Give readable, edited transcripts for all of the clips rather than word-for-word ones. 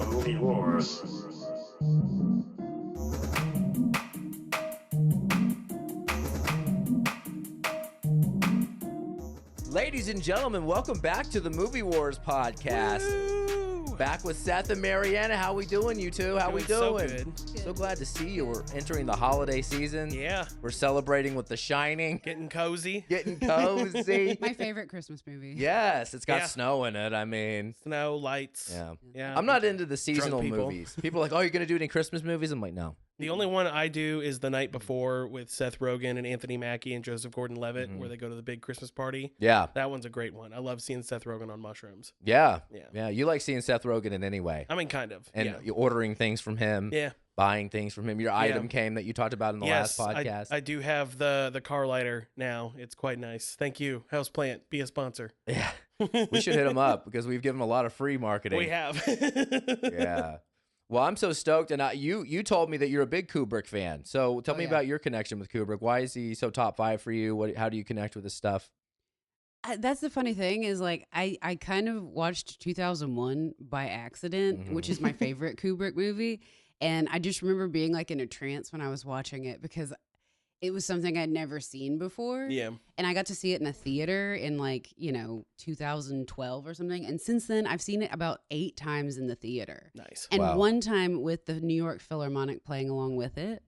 Movie Wars. Ladies and gentlemen, welcome back to the Movie Wars podcast. Woo! Back with Seth and Mariana. How we doing, you two? How we doing? So good. So glad to see you. We're entering the holiday season. Yeah. We're celebrating with The Shining. Getting cozy. Getting cozy. My favorite Christmas movie. Yes, it's got Yeah. snow in it. I mean, Snow, lights. yeah. Yeah. I'm not into the seasonal people. movies. People are like, oh, you're going to do any Christmas movies? I'm like, no. The only one I do is The Night Before with Seth Rogen and Anthony Mackie and Joseph Gordon-Levitt, where they go to the big Christmas party. Yeah. That one's a great one. I love seeing Seth Rogen on mushrooms. Yeah. Yeah. Yeah. You like seeing Seth Rogen in any way. I mean, kind of. And yeah. you're ordering things from him. Yeah. Buying things from him. Your item came that you talked about in the last podcast. I do have the car lighter now. It's quite nice. Thank you, Houseplant. Be a sponsor. Yeah. We should hit him up because we've given him a lot of free marketing. We have. Yeah. Well, I'm so stoked. And you told me that you're a big Kubrick fan. So tell me about your connection with Kubrick. Why is he so top 5 for you? How do you connect with his stuff? That's the funny thing is like I kind of watched 2001 by accident, which is my favorite Kubrick movie. And I just remember being like in a trance when I was watching it because it was something I'd never seen before. Yeah. And I got to see it in a theater in 2012 or something. And since then, I've seen it about 8 times in the theater. Nice. And Wow. one time with the New York Philharmonic playing along with it.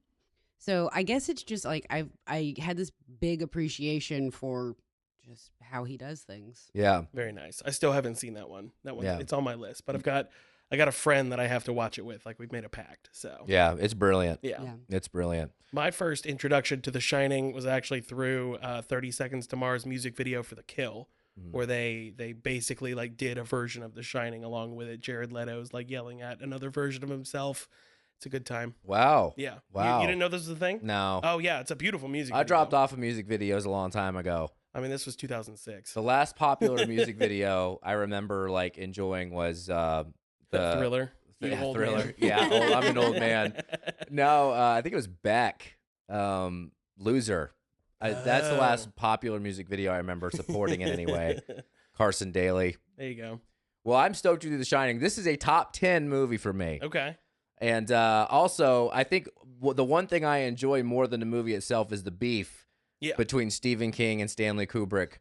So I guess it's just like I had this big appreciation for just how he does things. Yeah. Very nice. I still haven't seen that one. Yeah. It's on my list, but I got a friend that I have to watch it with. Like we've made a pact. So Yeah. It's brilliant. yeah. It's brilliant. My first introduction to The Shining was actually through 30 Seconds to Mars music video for The Kill, where they basically like did a version of The Shining along with it. Jared Leto's like yelling at another version of himself. It's a good time. Wow. Yeah. Wow. You didn't know this was a thing? No. Oh yeah, it's a beautiful music I video. dropped off of music videos a long time ago. I mean, this was 2006. The last popular music video I remember like enjoying was the Thriller. You Yeah, old Thriller. man. Yeah, I'm an old man. No, I think it was Beck, Loser. That's the last popular music video I remember supporting in any way. Carson Daly. There you go. Well, I'm stoked to do The Shining. This is a top 10 movie for me. Okay. And also, I think the one thing I enjoy more than the movie itself is the beef between Stephen King and Stanley Kubrick.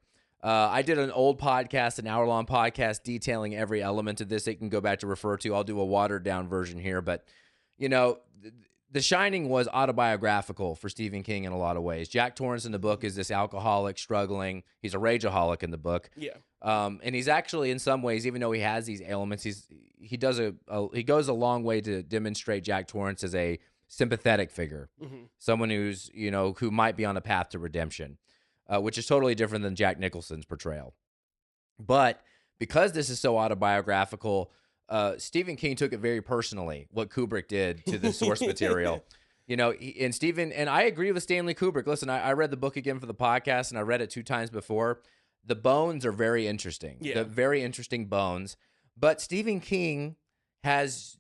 I did an old podcast, an hour-long podcast detailing every element of this. It can go back to refer to. I'll do a watered-down version here. But, The Shining was autobiographical for Stephen King in a lot of ways. Jack Torrance in the book is this alcoholic struggling. He's a rageaholic in the book. Yeah. And he's actually, in some ways, even though he has these ailments, he goes a long way to demonstrate Jack Torrance as a sympathetic figure, someone who's who might be on a path to redemption, which is totally different than Jack Nicholson's portrayal. But because this is so autobiographical, Stephen King took it very personally what Kubrick did to the source material. And I agree with Stanley Kubrick. Listen, I read the book again for the podcast, and I read it 2 times before. The bones are very interesting. Yeah. The very interesting bones. But Stephen King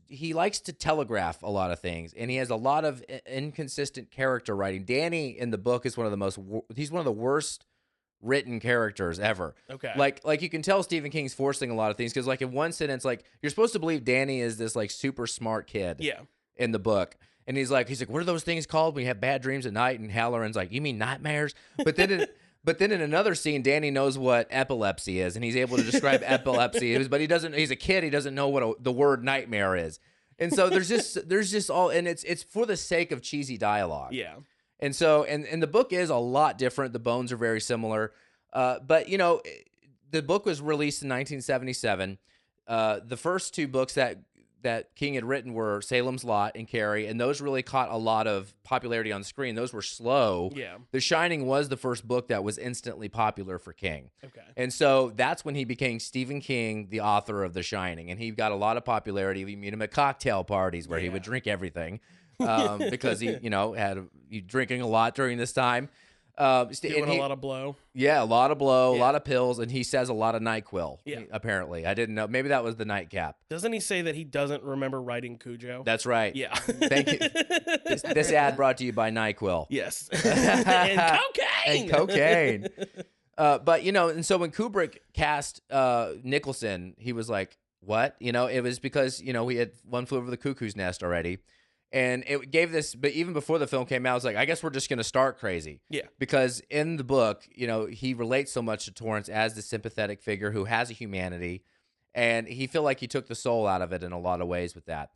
he likes to telegraph a lot of things, and he has a lot of inconsistent character writing. Danny in the book is he's one of the worst written characters ever. Okay. Like you can tell Stephen King's forcing a lot of things because like in one sentence, like you're supposed to believe Danny is this like super smart kid. Yeah. In the book. And he's like, what are those things called when you have bad dreams at night? And Halloran's like, you mean nightmares? But then in another scene, Danny knows what epilepsy is, and he's able to describe epilepsy. But he doesn't. He's a kid. He doesn't know what the word nightmare is. And so there's just all, and it's for the sake of cheesy dialogue. Yeah. And so and the book is a lot different. The bones are very similar. But the book was released in 1977. The first 2 books that King had written were Salem's Lot and Carrie, and those really caught a lot of popularity on screen. Those were slow. Yeah. The Shining was the first book that was instantly popular for King. Okay. And so that's when he became Stephen King, the author of The Shining, and he got a lot of popularity. We meet him at cocktail parties where he would drink everything because he had drinking a lot during this time. Doing a lot of blow. Yeah, a lot of blow, a Yeah. lot of pills, and he says a lot of NyQuil. Yeah. Apparently. I didn't know. Maybe that was the nightcap. Doesn't he say that he doesn't remember writing Cujo? That's right. Yeah. Thank you. This ad brought to you by NyQuil. Yes. And cocaine. And cocaine. But and so when Kubrick cast Nicholson, he was like, what? It was because, we had One Flew Over the Cuckoo's Nest already. And it gave this, but even before the film came out, I was like, I guess we're just going to start crazy. Yeah. Because in the book, he relates so much to Torrance as the sympathetic figure who has a humanity. And he feel like he took the soul out of it in a lot of ways with that.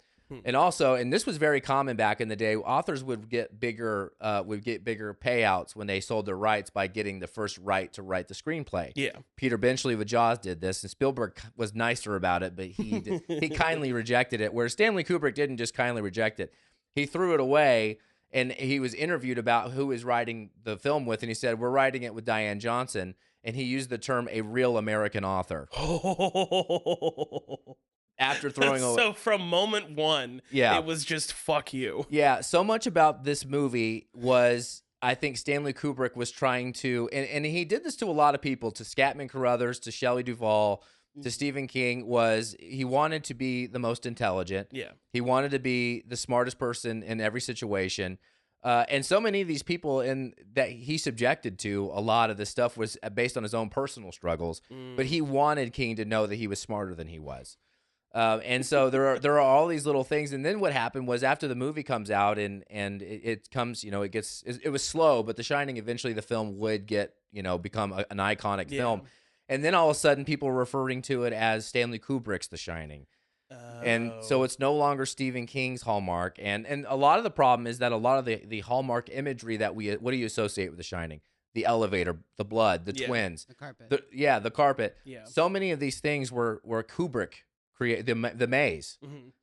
And also, and this was very common back in the day, authors would get bigger payouts when they sold their rights by getting the first right to write the screenplay. Yeah. Peter Benchley with Jaws did this, and Spielberg was nicer about it, but he kindly rejected it, where Stanley Kubrick didn't just kindly reject it. He threw it away, and he was interviewed about who he was writing the film with, and he said, we're writing it with Diane Johnson, and he used the term a real American author. After throwing away. So from moment one, it was just fuck you. Yeah, so much about this movie was, I think Stanley Kubrick was trying to, and he did this to a lot of people, to Scatman Carruthers, to Shelley Duvall, to Stephen King, was he wanted to be the most intelligent. Yeah. He wanted to be the smartest person in every situation. And so many of these people that he subjected to, a lot of this stuff was based on his own personal struggles, but he wanted King to know that he was smarter than he was. And so there are all these little things, and then what happened was after the movie comes out and it comes, it was slow, but The Shining, eventually the film would become an iconic film, and then all of a sudden people were referring to it as Stanley Kubrick's The Shining, and so it's no longer Stephen King's Hallmark, and a lot of the problem is that a lot of the Hallmark imagery that what do you associate with The Shining? The elevator, the blood, the twins, the carpet, the carpet. Yeah. So many of these things were Kubrick. Create the maze.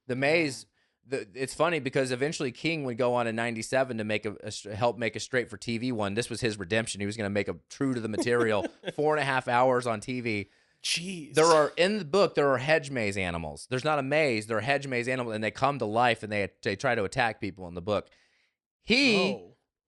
The maze. It's funny because eventually King would go on in '97 to help make a straight for TV one. This was his redemption. He was going to make a true to the material 4.5 hours on TV. Jeez. In the book there are hedge maze animals. There's not a maze. There are hedge maze animals, and they come to life and they try to attack people in the book. He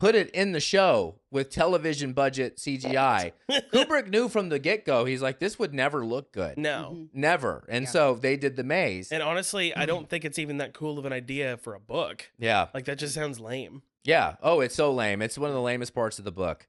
put it in the show with television budget CGI. Kubrick knew from the get-go, he's like, this would never look good. No. Never. And so they did the maze. And honestly, I don't think it's even that cool of an idea for a book. Yeah. Like, that just sounds lame. Yeah. Oh, it's so lame. It's one of the lamest parts of the book.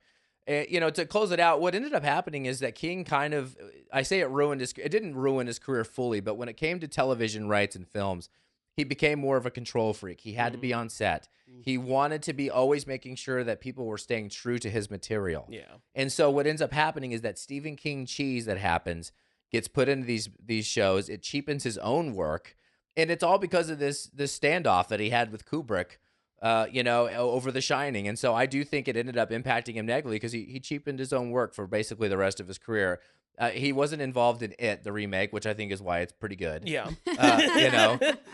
To close it out, what ended up happening is that King it didn't ruin his career fully, but when it came to television rights and films, he became more of a control freak. He had to be on set. He wanted to be always making sure that people were staying true to his material. Yeah. And so what ends up happening is that Stephen King cheese that happens gets put into these shows. It cheapens his own work. And it's all because of this standoff that he had with Kubrick, over The Shining. And so I do think it ended up impacting him negatively because he cheapened his own work for basically the rest of his career. He wasn't involved in the remake, which I think is why it's pretty good. Yeah.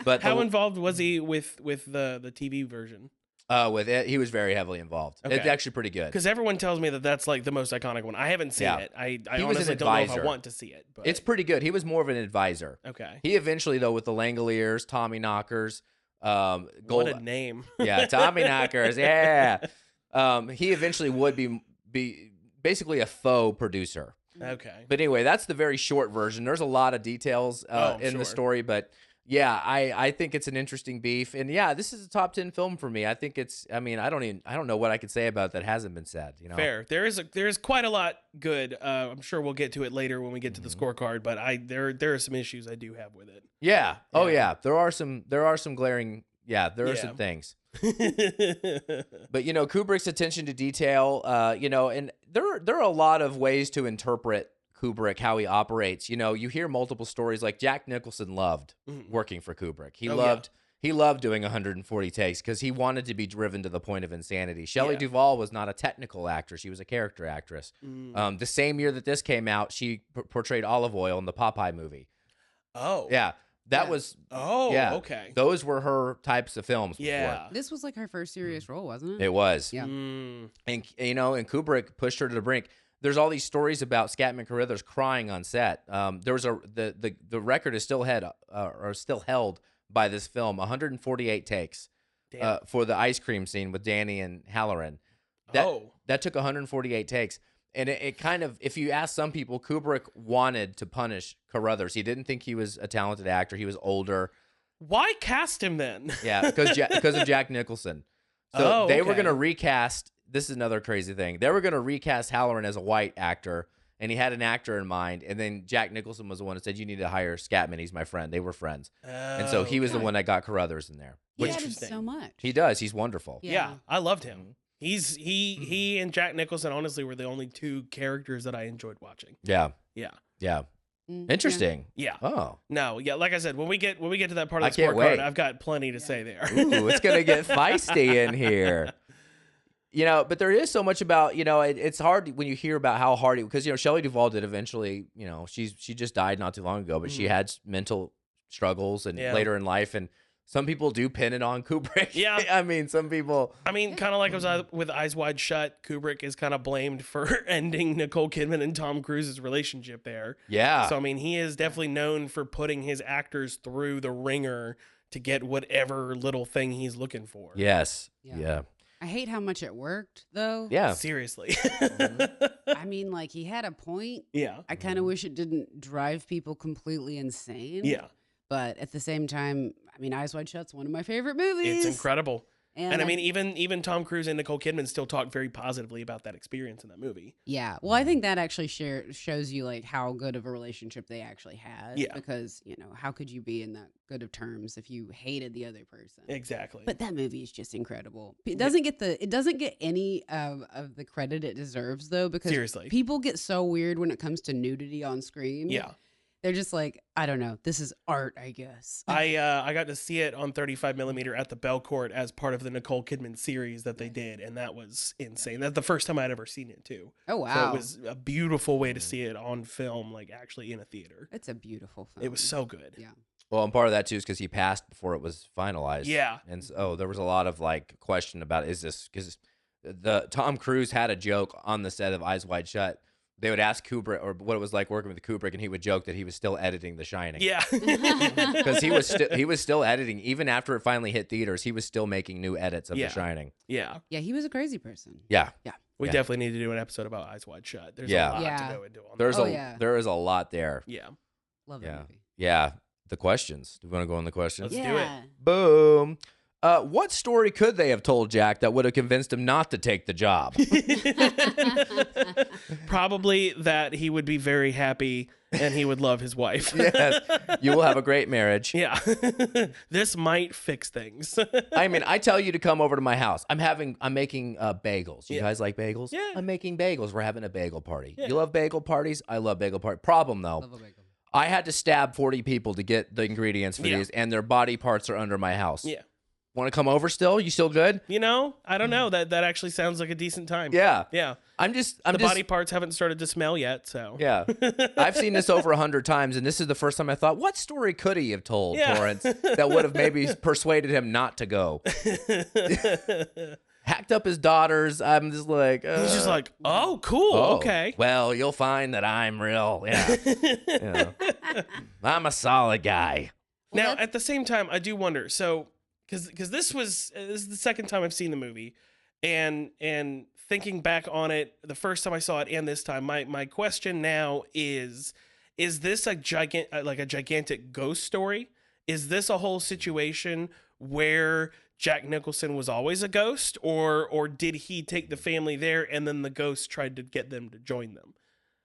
But how involved was he with the TV version? With it, he was very heavily involved. Okay. It's actually pretty good. Because everyone tells me that's like the most iconic one. I haven't seen it. I He was honestly an don't know if I advisor. want to see it. But It's pretty good. He was more of an advisor. okay. He eventually, though, with the Langoliers, Tommy Knockers, What a name. yeah, Tommy Knockers, yeah. He eventually would be basically a faux producer. Okay. But anyway, that's the very short version. There's a lot of details in the story, but yeah, I think it's an interesting beef, and yeah, this is a top 10 film for me. I think it's. I mean, I don't know what I could say about it that hasn't been said. Fair. There's quite a lot good. I'm sure we'll get to it later when we get to the scorecard, but there are some issues I do have with it. Yeah. Oh yeah. There are some glaring. Yeah, there are some things. But Kubrick's attention to detail, and there are a lot of ways to interpret Kubrick, how he operates. You hear multiple stories. Like Jack Nicholson loved working for Kubrick. He loved doing 140 takes because he wanted to be driven to the point of insanity. Shelley Duvall was not a technical actress; she was a character actress. The same year that this came out, she portrayed Olive Oyl in the Popeye movie. Oh, yeah. That was okay. Those were her types of films. Yeah, this was like her first serious role, wasn't it? It was. Yeah, and Kubrick pushed her to the brink. There's all these stories about Scatman Carruthers crying on set. There was the record is still held by this film, 148 takes for the ice cream scene with Danny and Halloran. That took 148 takes. And it kind of, if you ask some people, Kubrick wanted to punish Carruthers. He didn't think he was a talented actor. He was older. Why cast him then? Yeah, because of Jack Nicholson. So they were going to recast. This is another crazy thing. They were going to recast Halloran as a white actor and he had an actor in mind, and then Jack Nicholson was the one that said, you need to hire Scatman. He's my friend. They were friends. And so he was the one that got Carruthers in there. He Which added so much. he does. He's wonderful. Yeah, I loved him. He and Jack Nicholson honestly were the only two characters that I enjoyed watching. Yeah. Yeah. Yeah. Interesting. Yeah. Oh. No, yeah, like I said, when we get to that part I of the can't scorecard, wait. I've got plenty to say there. Ooh, it's going to get feisty in here. You know, but there is so much about, you know, it's hard when you hear about how hard he, because, you know, Shelley Duvall did eventually, you know, she just died not too long ago, but she had mental struggles and later in life, and some people do pin it on Kubrick. Yeah. I mean, some people. I mean, kind of like it was with Eyes Wide Shut, Kubrick is kind of blamed for ending Nicole Kidman and Tom Cruise's relationship there. Yeah. So, I mean, he is definitely known for putting his actors through the ringer to get whatever little thing he's looking for. Yes. Yeah. Yeah. I hate how much it worked, though. Yeah. Seriously. I mean, like, he had a point. Yeah. I kind of wish it didn't drive people completely insane. Yeah. But at the same time, I mean, Eyes Wide Shut's one of my favorite movies. It's incredible. And I mean, like, even Tom Cruise and Nicole Kidman still talk very positively about that experience in that movie. yeah. Well, I think that actually shows you like how good of a relationship they actually had. Yeah. Because, you know, how could you be in that good of terms if you hated the other person? Exactly. But that movie is just incredible. It doesn't get any of the credit it deserves, though, because Seriously. people get so weird when it comes to nudity on screen. Yeah. They're just like, I don't know. This is art, I guess. I got to see it on 35 millimeter at the Belcourt as part of the Nicole Kidman series that they did, and that was insane. That's the first time I'd ever seen it too. Oh wow! So it was a beautiful way to see it on film, like actually in a theater. It's a beautiful film. It was so good. Yeah. Well, and part of that too is because he passed before it was finalized. Yeah. And so there was a lot of like question about, is this, because the Tom Cruise had a joke on the set of Eyes Wide Shut. They would ask Kubrick or what it was like working with Kubrick, and he would joke that he was still editing The Shining. Yeah. Because he was still editing even after it finally hit theaters. He was still making new edits of Yeah. The Shining. Yeah. Yeah, he was a crazy person. Yeah. Yeah. We Yeah. definitely need to do an episode about Eyes Wide Shut. There's Yeah. a lot Yeah. to go into on There's that. there is a lot there. Yeah. Love that Yeah. movie. Yeah. The questions. Do we want to go on the questions? Let's do it. Yeah. Boom. What story could they have told Jack that would have convinced him not to take the job? Probably that he would be very happy and he would love his wife. Yes. You will have a great marriage. Yeah. This might fix things. I mean, I tell you to come over to my house. I'm making bagels. You Yeah. guys like bagels? Yeah. I'm making bagels. We're having a bagel party. Yeah. You love bagel parties? I love bagel party. Problem though, Love a bagel. I had to stab 40 people to get the ingredients for Yeah. these, and their body parts are under my house. Yeah. Want to come over still? You still good? You know, I don't know. That actually sounds like a decent time. Yeah. Yeah. I'm The just body parts haven't started to smell yet, so. Yeah. I've seen this over 100 times, and this is the first time I thought, what story could he have told Yeah. Torrance that would have maybe persuaded him not to go? Hacked up his daughters. I'm just like, He's just like, oh, cool. oh, Okay. Well, you'll find that I'm real. Yeah. Yeah. I'm a solid guy. Now, that's- at the same time, I do wonder. So, because this is the second time I've seen the movie, and thinking back on it, the first time I saw it and this time, my question now is this a gigantic ghost story? Is this a whole situation where Jack Nicholson was always a ghost, or did he take the family there and then the ghost tried to get them to join them?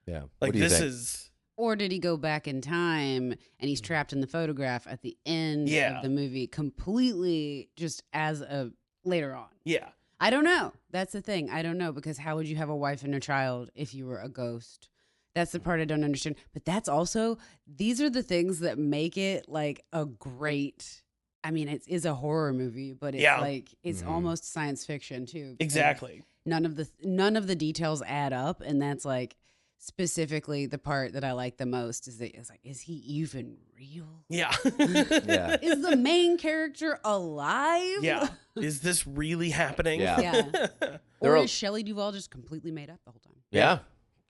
Yeah. Like, What do you this think? is. Or did he go back in time and he's trapped in the photograph at the end Yeah. of the movie completely just as a later on? Yeah. I don't know. That's the thing. I don't know, because how would you have a wife and a child if you were a ghost? That's the part I don't understand. But that's also, these are the things that make it like a great, I mean, it is a horror movie, but it's Yeah. like, it's almost science fiction too. because Exactly. None of the details add up. And that's like, specifically the part that I like the most is that it's like, is he even real? Yeah. Yeah. Is the main character alive? Yeah. Is this really happening? Yeah. Yeah. There Or are- is Shelley Duvall just completely made up the whole time? Yeah.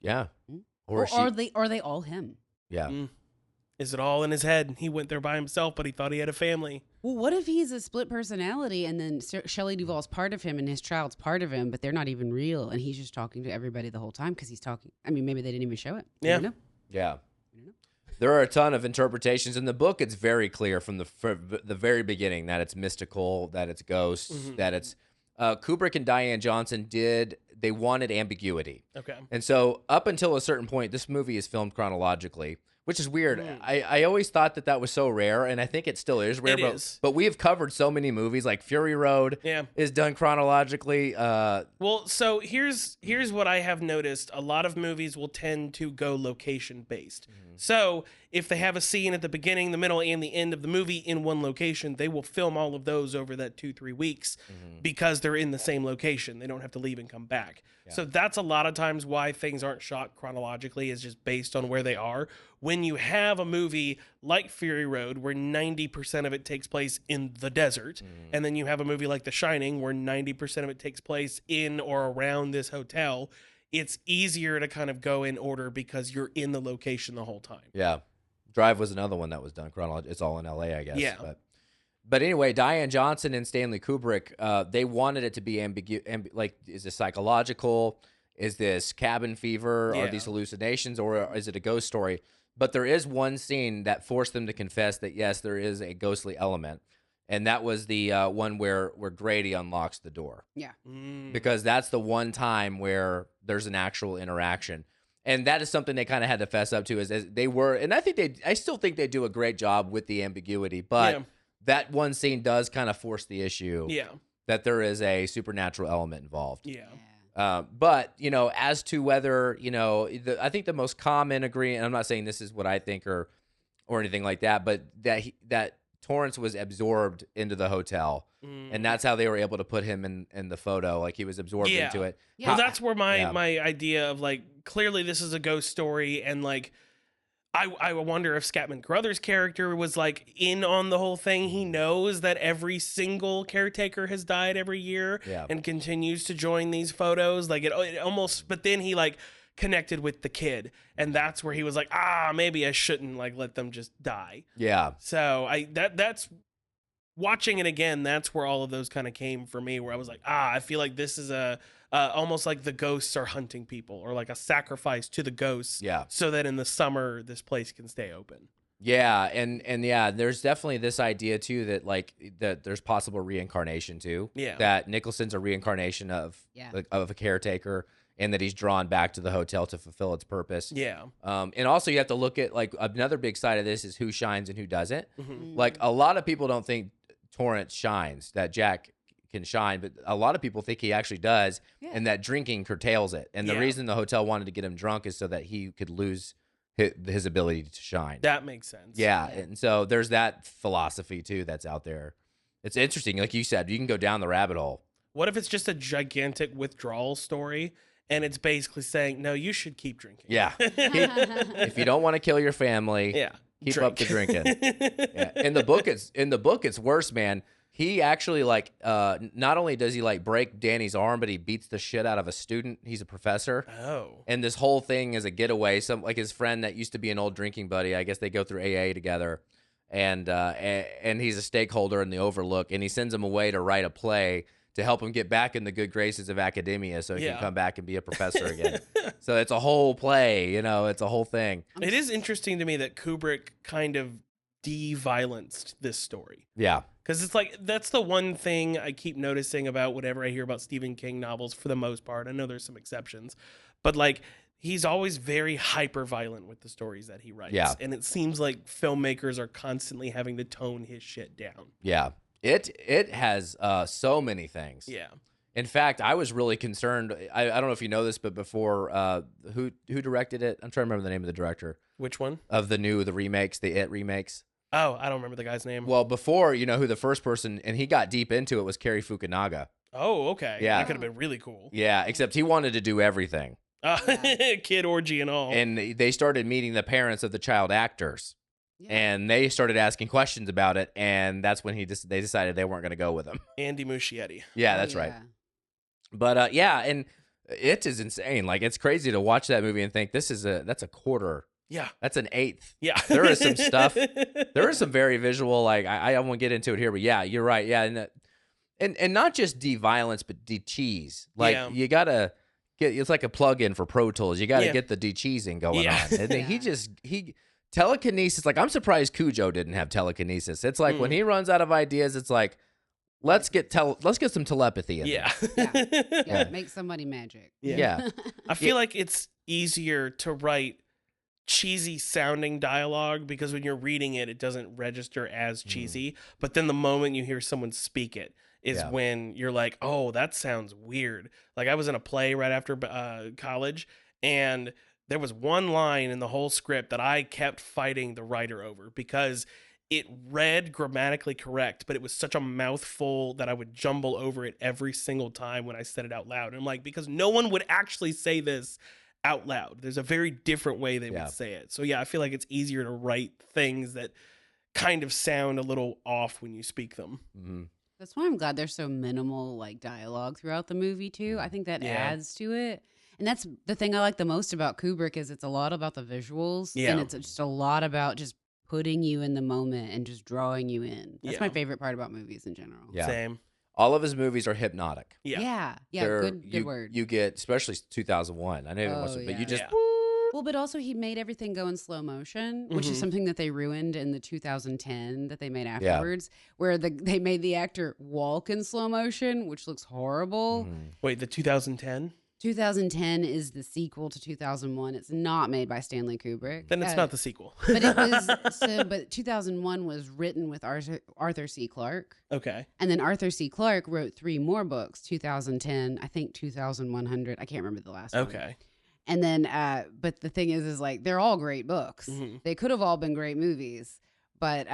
Yeah. Hmm? Or, Or are they all him? yeah. Is it all in his head? He went there by himself, but he thought he had a family. Well, what if he's a split personality and then Shelley Duvall's part of him and his child's part of him, but they're not even real, and he's just talking to everybody the whole time because he's talking. I mean, maybe they didn't even show it. I Yeah. don't know. Yeah. There are a ton of interpretations in the book. It's very clear from the very beginning that it's mystical, that it's ghosts, that it's Kubrick and Diane Johnson they wanted ambiguity. Okay. And so up until a certain point, this movie is filmed chronologically, which is weird. I always thought that was so rare, and I think it still is rare. But we have covered so many movies, like Fury Road is done chronologically. Well, so here's what I have noticed. A lot of movies will tend to go location-based. So if they have a scene at the beginning, the middle, and the end of the movie in one location, they will film all of those over that 2-3 weeks because they're in the same location. They don't have to leave and come back. Yeah. So that's a lot of times why things aren't shot chronologically, is just based on where they are. When you have a movie like Fury Road, where 90% of it takes place in the desert, and then you have a movie like The Shining, where 90% of it takes place in or around this hotel, it's easier to kind of go in order because you're in the location the whole time. Yeah. Drive was another one that was done chronologically. It's all in LA, I guess. Yeah. But anyway, Diane Johnson and Stanley Kubrick, they wanted it to be like, is this psychological? Is this cabin fever? Are these hallucinations, or is it a ghost story? But there is one scene that forced them to confess that, yes, there is a ghostly element. And that was the one where Grady unlocks the door. Yeah. Because that's the one time where there's an actual interaction. And that is something they kind of had to fess up to, as they were. And I still think they do a great job with the ambiguity. But that one scene does kind of force the issue that there is a supernatural element involved. Yeah. But, as to whether, I think the most common agreement, and I'm not saying this is what I think or anything like that, but that Torrance was absorbed into the hotel, and that's how they were able to put him in the photo. Like, he was absorbed into it. Yeah. Well, that's where my idea of, like, clearly this is a ghost story, and, like, I wonder if Scatman Crothers' character was, like, in on the whole thing. He knows that every single caretaker has died every year and continues to join these photos. Like, it almost, but then he, like, connected with the kid, and that's where he was like, maybe I shouldn't, like, let them just die. Yeah. So that's watching it again, that's where all of those kind of came for me, where I was like, I feel like this is almost like the ghosts are hunting people, or like a sacrifice to the ghosts, so that in the summer this place can stay open. Yeah, and there's definitely this idea too that there's possible reincarnation too. Yeah. That Nicholson's a reincarnation of a caretaker, and that he's drawn back to the hotel to fulfill its purpose. Yeah. And also you have to look at, like, another big side of this is who shines and who doesn't. Like, a lot of people don't think Torrance shines, that Jack can shine, but a lot of people think he actually does, and that drinking curtails it. And the reason the hotel wanted to get him drunk is so that he could lose his ability to shine. That makes sense. Yeah. And so there's that philosophy too that's out there. It's interesting. Like you said, you can go down the rabbit hole. What if it's just a gigantic withdrawal story, and it's basically saying, no, you should keep drinking? Yeah. If you don't want to kill your family, keep up the drinking. In the book, it's worse, man. He actually, like, not only does he, like, break Danny's arm, but he beats the shit out of a student. He's a professor. Oh. And this whole thing is a getaway. Some, like, his friend that used to be an old drinking buddy, I guess they go through AA together, and he's a stakeholder in the Overlook, and he sends him away to write a play to help him get back in the good graces of academia so he can come back and be a professor again. So it's a whole play, it's a whole thing. It is interesting to me that Kubrick kind of de-violenced this story. Yeah. Because it's like, that's the one thing I keep noticing about whenever I hear about Stephen King novels, for the most part. I know there's some exceptions, but, like, he's always very hyper-violent with the stories that he writes. Yeah. And it seems like filmmakers are constantly having to tone his shit down. Yeah. It has so many things. Yeah. In fact, I was really concerned. I don't know if you know this, but before, who directed it? I'm trying to remember the name of the director. Which one? Of the remakes, the It remakes. Oh, I don't remember the guy's name. Well, before, who the first person, and he got deep into it, was Cary Fukunaga. Oh, okay. Yeah. That could have been really cool. Yeah, except he wanted to do everything. Kid orgy and all. And they started meeting the parents of the child actors. Yeah. And they started asking questions about it, and that's when they decided they weren't going to go with him. Andy Muschietti. Yeah, that's right. But and it is insane. Like, it's crazy to watch that movie and think that's a quarter. Yeah, that's an eighth. Yeah, there is some stuff. There is some very visual. Like, I won't get into it here, but yeah, you're right. Yeah, and not just de-violence, but de-cheese. Like, you gotta get. It's like a plug-in for Pro Tools. You gotta get the de-cheesing going on. And then he telekinesis. Like, I'm surprised Cujo didn't have telekinesis. It's like when he runs out of ideas, it's like, let's get some telepathy in Yeah. Yeah, make somebody magic. there. Yeah. I feel like it's easier to write cheesy sounding dialogue because when you're reading it, it doesn't register as cheesy. But then the moment you hear someone speak it is when you're like, oh, that sounds weird. Like I was in a play right after college, and there was one line in the whole script that I kept fighting the writer over because it read grammatically correct, but it was such a mouthful that I would jumble over it every single time when I said it out loud. And I'm like, because no one would actually say this out loud. There's a very different way they would say it. So yeah, I feel like it's easier to write things that kind of sound a little off when you speak them. Mm-hmm. That's why I'm glad there's so minimal like dialogue throughout the movie too. I think that adds to it. And that's the thing I like the most about Kubrick is it's a lot about the visuals. Yeah. And it's just a lot about just putting you in the moment and just drawing you in. That's my favorite part about movies in general. Yeah. Same. All of his movies are hypnotic. Yeah. Good word. You get, especially 2001. I know it wasn't, but you just... Well, but also he made everything go in slow motion, which is something that they ruined in the 2010 that they made afterwards, where they made the actor walk in slow motion, which looks horrible. Wait, the 2010? 2010 is the sequel to 2001. It's not made by Stanley Kubrick. Then it's not the sequel. But it was but 2001 was written with Arthur C. Clarke. Okay. And then Arthur C. Clarke wrote 3 more books, 2010, I think 2100. I can't remember the last one. Okay. And then but the thing is like they're all great books. They could have all been great movies, but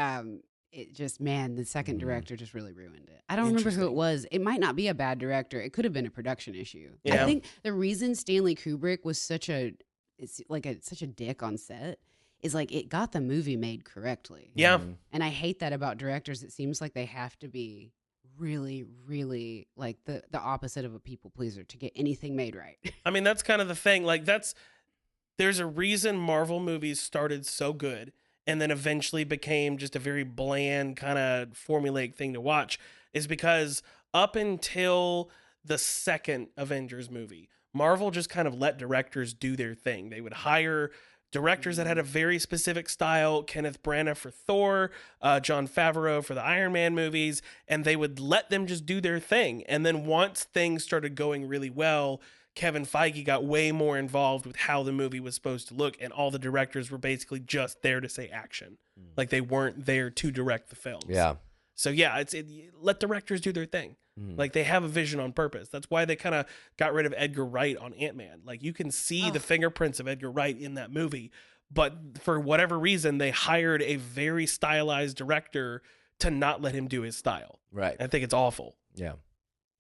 it just, man, the second director just really ruined it. I don't remember who it was. It might not be a bad director. It could have been a production issue. Yeah. I think the reason Stanley Kubrick was such a dick on set is like it got the movie made correctly. Yeah. And I hate that about directors. It seems like they have to be really, really like the opposite of a people pleaser to get anything made right. I mean, that's kind of the thing. Like there's a reason Marvel movies started so good and then eventually became just a very bland kind of formulaic thing to watch, is because up until the second Avengers movie, Marvel just kind of let directors do their thing. They would hire directors that had a very specific style, Kenneth Branagh for Thor, Jon Favreau for the Iron Man movies, and they would let them just do their thing. And then once things started going really well, Kevin Feige got way more involved with how the movie was supposed to look, and all the directors were basically just there to say action. Like they weren't there to direct the films. Yeah. So yeah, let directors do their thing. Like they have a vision on purpose. That's why they kind of got rid of Edgar Wright on Ant-Man. Like you can see the fingerprints of Edgar Wright in that movie, but for whatever reason, they hired a very stylized director to not let him do his style. Right. I think it's awful. Yeah.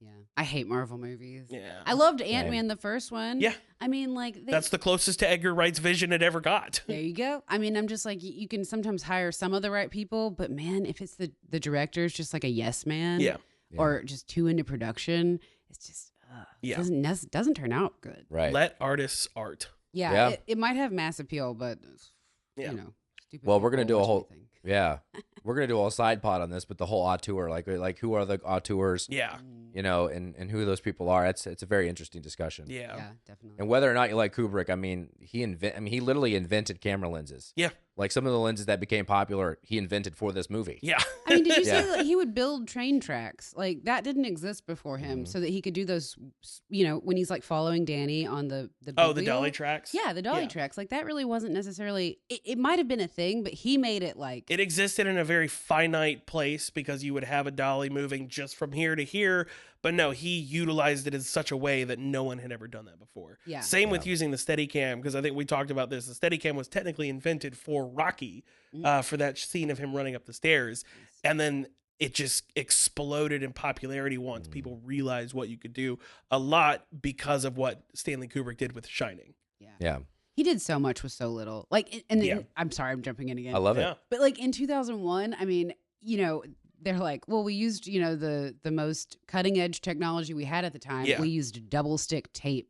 Yeah. I hate Marvel movies. Yeah. I loved Ant-Man, the first one. Yeah. I mean, like... That's the closest to Edgar Wright's vision it ever got. There you go. I mean, I'm just like, you can sometimes hire some of the right people, but man, if it's the director's just like a yes man or just too into production, it's just... It doesn't turn out good. Right. Let artists art. Yeah. It might have mass appeal, but, you know, stupid Well, we're going to people do a watch whole... everything. Yeah. We're going to do a whole side pod on this, but the whole auteur, like who are the auteurs? Yeah. You know, and who those people are. It's a very interesting discussion. Yeah. Yeah, definitely. And whether or not you like Kubrick, I mean, he literally invented camera lenses. Yeah. Like some of the lenses that became popular, he invented for this movie. Yeah. I mean, did you say that he would build train tracks? Like that didn't exist before him, so that he could do those, you know, when he's like following Danny on the big the wheel. dolly tracks? Yeah, the dolly tracks. Like that really wasn't necessarily, it might have been a thing, but he made it like. It existed in a very finite place because you would have a dolly moving just from here to here. But no, he utilized it in such a way that no one had ever done that before. Yeah. Same with using the Steadicam, because I think we talked about this. The Steadicam was technically invented for Rocky, for that scene of him running up the stairs. And then it just exploded in popularity once people realized what you could do, a lot because of what Stanley Kubrick did with Shining. Yeah. He did so much with so little. Like, and then, I'm sorry, I'm jumping in again. I love it. But like in 2001, I mean, you know, they're like, well, we used, you know, the most cutting edge technology we had at the time. Yeah. We used double stick tape.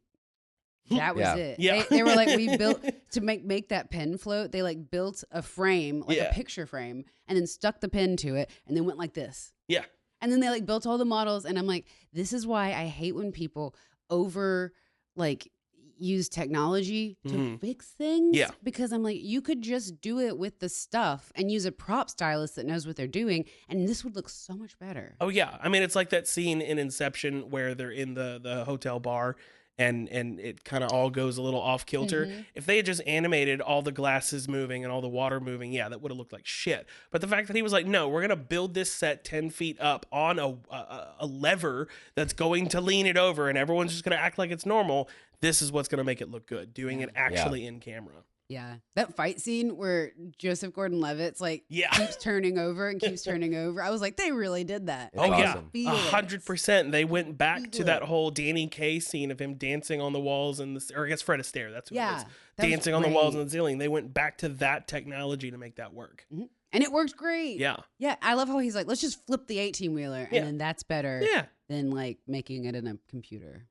That was it. Yeah. They were like, we built to make that pen float. They like built a frame, like a picture frame, and then stuck the pen to it, and then went like this. Yeah. And then they like built all the models, and I'm like, this is why I hate when people over like use technology to fix things. Yeah. Because I'm like, you could just do it with the stuff and use a prop stylist that knows what they're doing, and this would look so much better. Oh yeah, I mean it's like that scene in Inception where they're in the hotel bar and it kind of all goes a little off kilter. If they had just animated all the glasses moving and all the water moving, yeah, that would have looked like shit. But the fact that he was like, no, we're gonna build this set 10 feet up on a lever that's going to lean it over, and everyone's just gonna act like it's normal. This is what's gonna make it look good. Doing it actually in camera. Yeah, that fight scene where Joseph Gordon-Levitt's like keeps turning over and keeps turning over. I was like, they really did that. It's awesome. 100%. They went back to that whole Danny Kaye scene of him dancing on the walls or I guess Fred Astaire. That's what it was. Dancing on the walls and the ceiling. They went back to that technology to make that work. And it worked great. Yeah. Yeah, I love how he's like, let's just flip the 18-wheeler, and then that's better than like making it in a computer.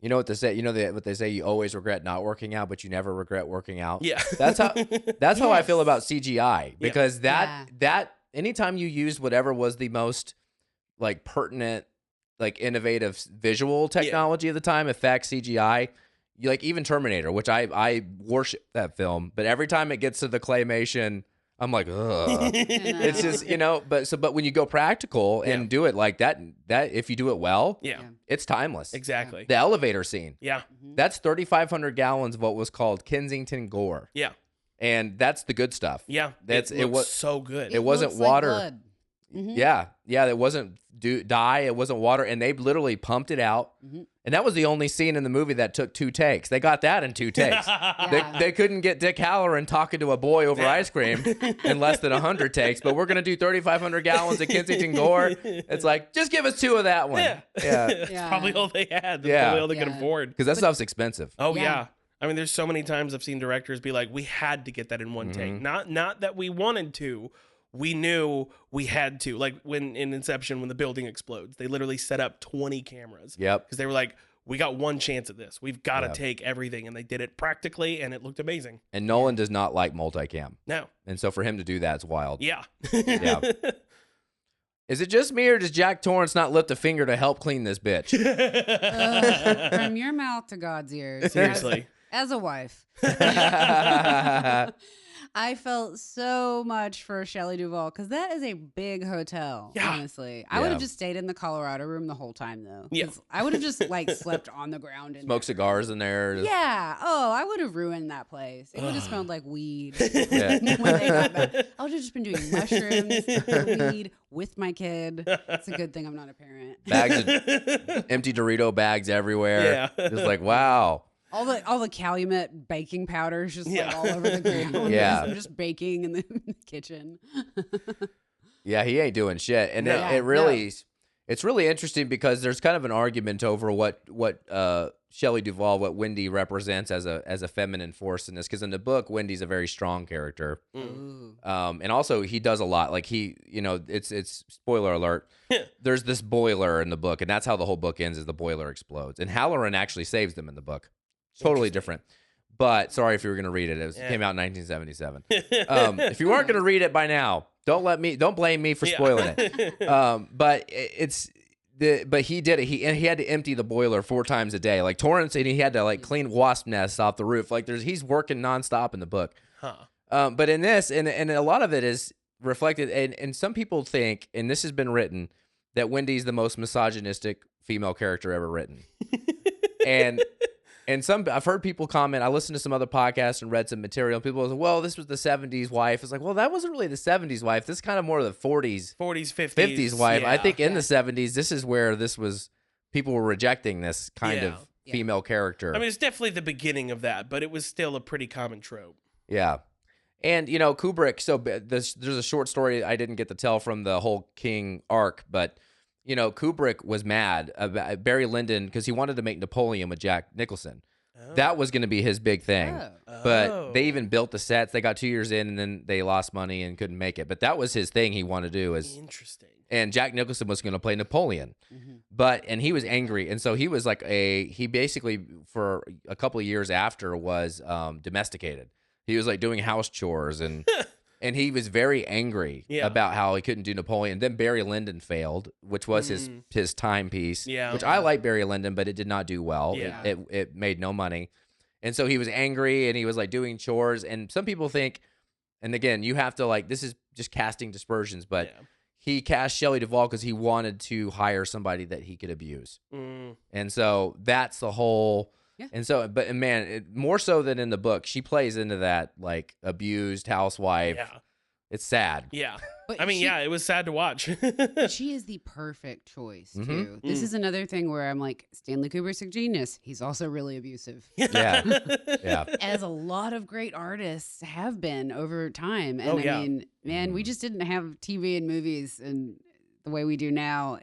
You know what they say? You know what they say? You always regret not working out, but you never regret working out. Yeah, that's how I feel about CGI, because that anytime you used whatever was the most like pertinent, like innovative visual technology of the time, effects, CGI, you like even Terminator, which I worship that film, but every time it gets to the claymation, I'm like, ugh. It's just, but when you go practical and do it like that if you do it well, it's timeless. Exactly. The elevator scene. Yeah. That's 3,500 gallons of what was called Kensington Gore. Yeah. And that's the good stuff. Yeah. It was so good. It wasn't water. Like blood. Yeah. It wasn't dye. It wasn't water. And they literally pumped it out. And that was the only scene in the movie that took 2 takes. They got that in 2 takes. They couldn't get Dick Halloran talking to a boy over ice cream in less than 100 takes. But we're going to do 3,500 gallons of Kensington Gore. It's like, just give us 2 of that one. Yeah. That's probably all they had. That's probably all they could afford. Because that stuff's expensive. Oh, yeah. I mean, there's so many times I've seen directors be like, we had to get that in 1 take. Not that we wanted to. We knew we had to. Like when in Inception, when the building explodes, they literally set up 20 cameras. Yep. Because they were like, we got 1 chance at this. We've got to take everything. And they did it practically, and it looked amazing. And Nolan does not like multicam. No. And so for him to do that's wild. Yeah. Yeah. Is it just me, or does Jack Torrance not lift a finger to help clean this bitch? From your mouth to God's ears. Seriously. As a wife. I felt so much for Shelley Duvall, because that is a big hotel, honestly. I would have just stayed in the Colorado room the whole time, though. Yeah. I would have just, like, slept on the ground. Smoke cigars in there. Yeah. Oh, I would have ruined that place. It would have smelled like weed when they got back. I would have just been doing mushrooms, weed with my kid. It's a good thing I'm not a parent. Bags of empty Dorito bags everywhere. Yeah. Just like, wow. All the Calumet baking powders just like all over the ground. Yeah. I'm just baking in the kitchen. Yeah, he ain't doing shit. And it's really interesting, because there's kind of an argument over what Shelley Duvall, what Wendy represents as a feminine force in this. Because in the book, Wendy's a very strong character. And also he does a lot. Like it's spoiler alert. There's this boiler in the book, and that's how the whole book ends, is the boiler explodes. And Halloran actually saves them in the book. Totally different. But sorry if you were going to read it. It came out in 1977. If you weren't going to read it by now, don't blame me for spoiling it. But but he did it. He had to empty the boiler 4 times a day. Like Torrance, and he had to like clean wasp nests off the roof. Like he's working nonstop in the book. But in this, and a lot of it is reflected, and some people think, and this has been written, that Wendy's the most misogynistic female character ever written. And I've heard people comment. I listened to some other podcasts and read some material. People say, well, this was the 70s wife. It's like, well, that wasn't really the 70s wife. This is kind of more of the 40s, 50s wife. Yeah. I think in the 70s, this is where people were rejecting this kind of female character. I mean, it's definitely the beginning of that, but it was still a pretty common trope. Yeah. And, Kubrick, so there's a short story I didn't get to tell from the whole King arc, but Kubrick was mad about Barry Lyndon, because he wanted to make Napoleon with Jack Nicholson. That was going to be his big thing. But they even built the sets. They got 2 years in, and then they lost money and couldn't make it. But that was his thing he wanted to do. Interesting. And Jack Nicholson was going to play Napoleon. And he was angry. And so he was like he basically, for a couple of years after, was domesticated. He was like doing house chores and... And he was very angry about how he couldn't do Napoleon. Then Barry Lyndon failed, which was his timepiece. Yeah. Which I like Barry Lyndon, but it did not do well. Yeah. It made no money. And so he was angry and he was like doing chores. And some people think, and again, you have to like, this is just casting dispersions, but he cast Shelley Duvall because he wanted to hire somebody that he could abuse. And so that's the whole. Yeah. And so, but man, more so than in the book, she plays into that like abused housewife. Yeah. It's sad. Yeah. But I mean, it was sad to watch. She is the perfect choice, too. This is another thing where I'm like, Stanley Kubrick's a genius. He's also really abusive. Yeah. As a lot of great artists have been over time. And I mean, man, we just didn't have TV and movies and the way we do now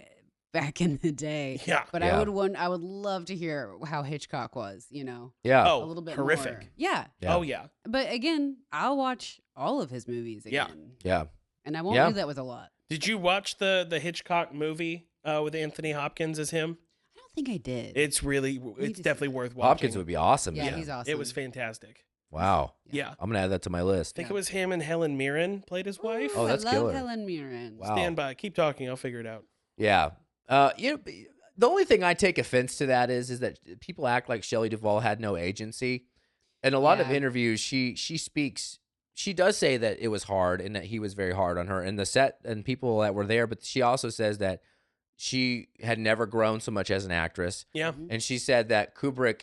back in the day. Yeah. But I would love to hear how Hitchcock was, Yeah. A little bit horrific. More. Yeah. Oh, yeah. But again, I'll watch all of his movies again. Yeah. And I won't do that with a lot. Did you watch the Hitchcock movie with Anthony Hopkins as him? I don't think I did. It's definitely worth watching. Hopkins would be awesome. Yeah, he's awesome. It was fantastic. Wow. Yeah. I'm going to add that to my list. I think it was him and Helen Mirren played his wife. Oh, that's I love killer. Helen Mirren. Wow. Stand by. Keep talking. I'll figure it out. Yeah. The only thing I take offense to that is that people act like Shelley Duvall had no agency. In a lot of interviews, she speaks. She does say that it was hard and that he was very hard on her and the set and people that were there. But she also says that she had never grown so much as an actress. Yeah. And she said that Kubrick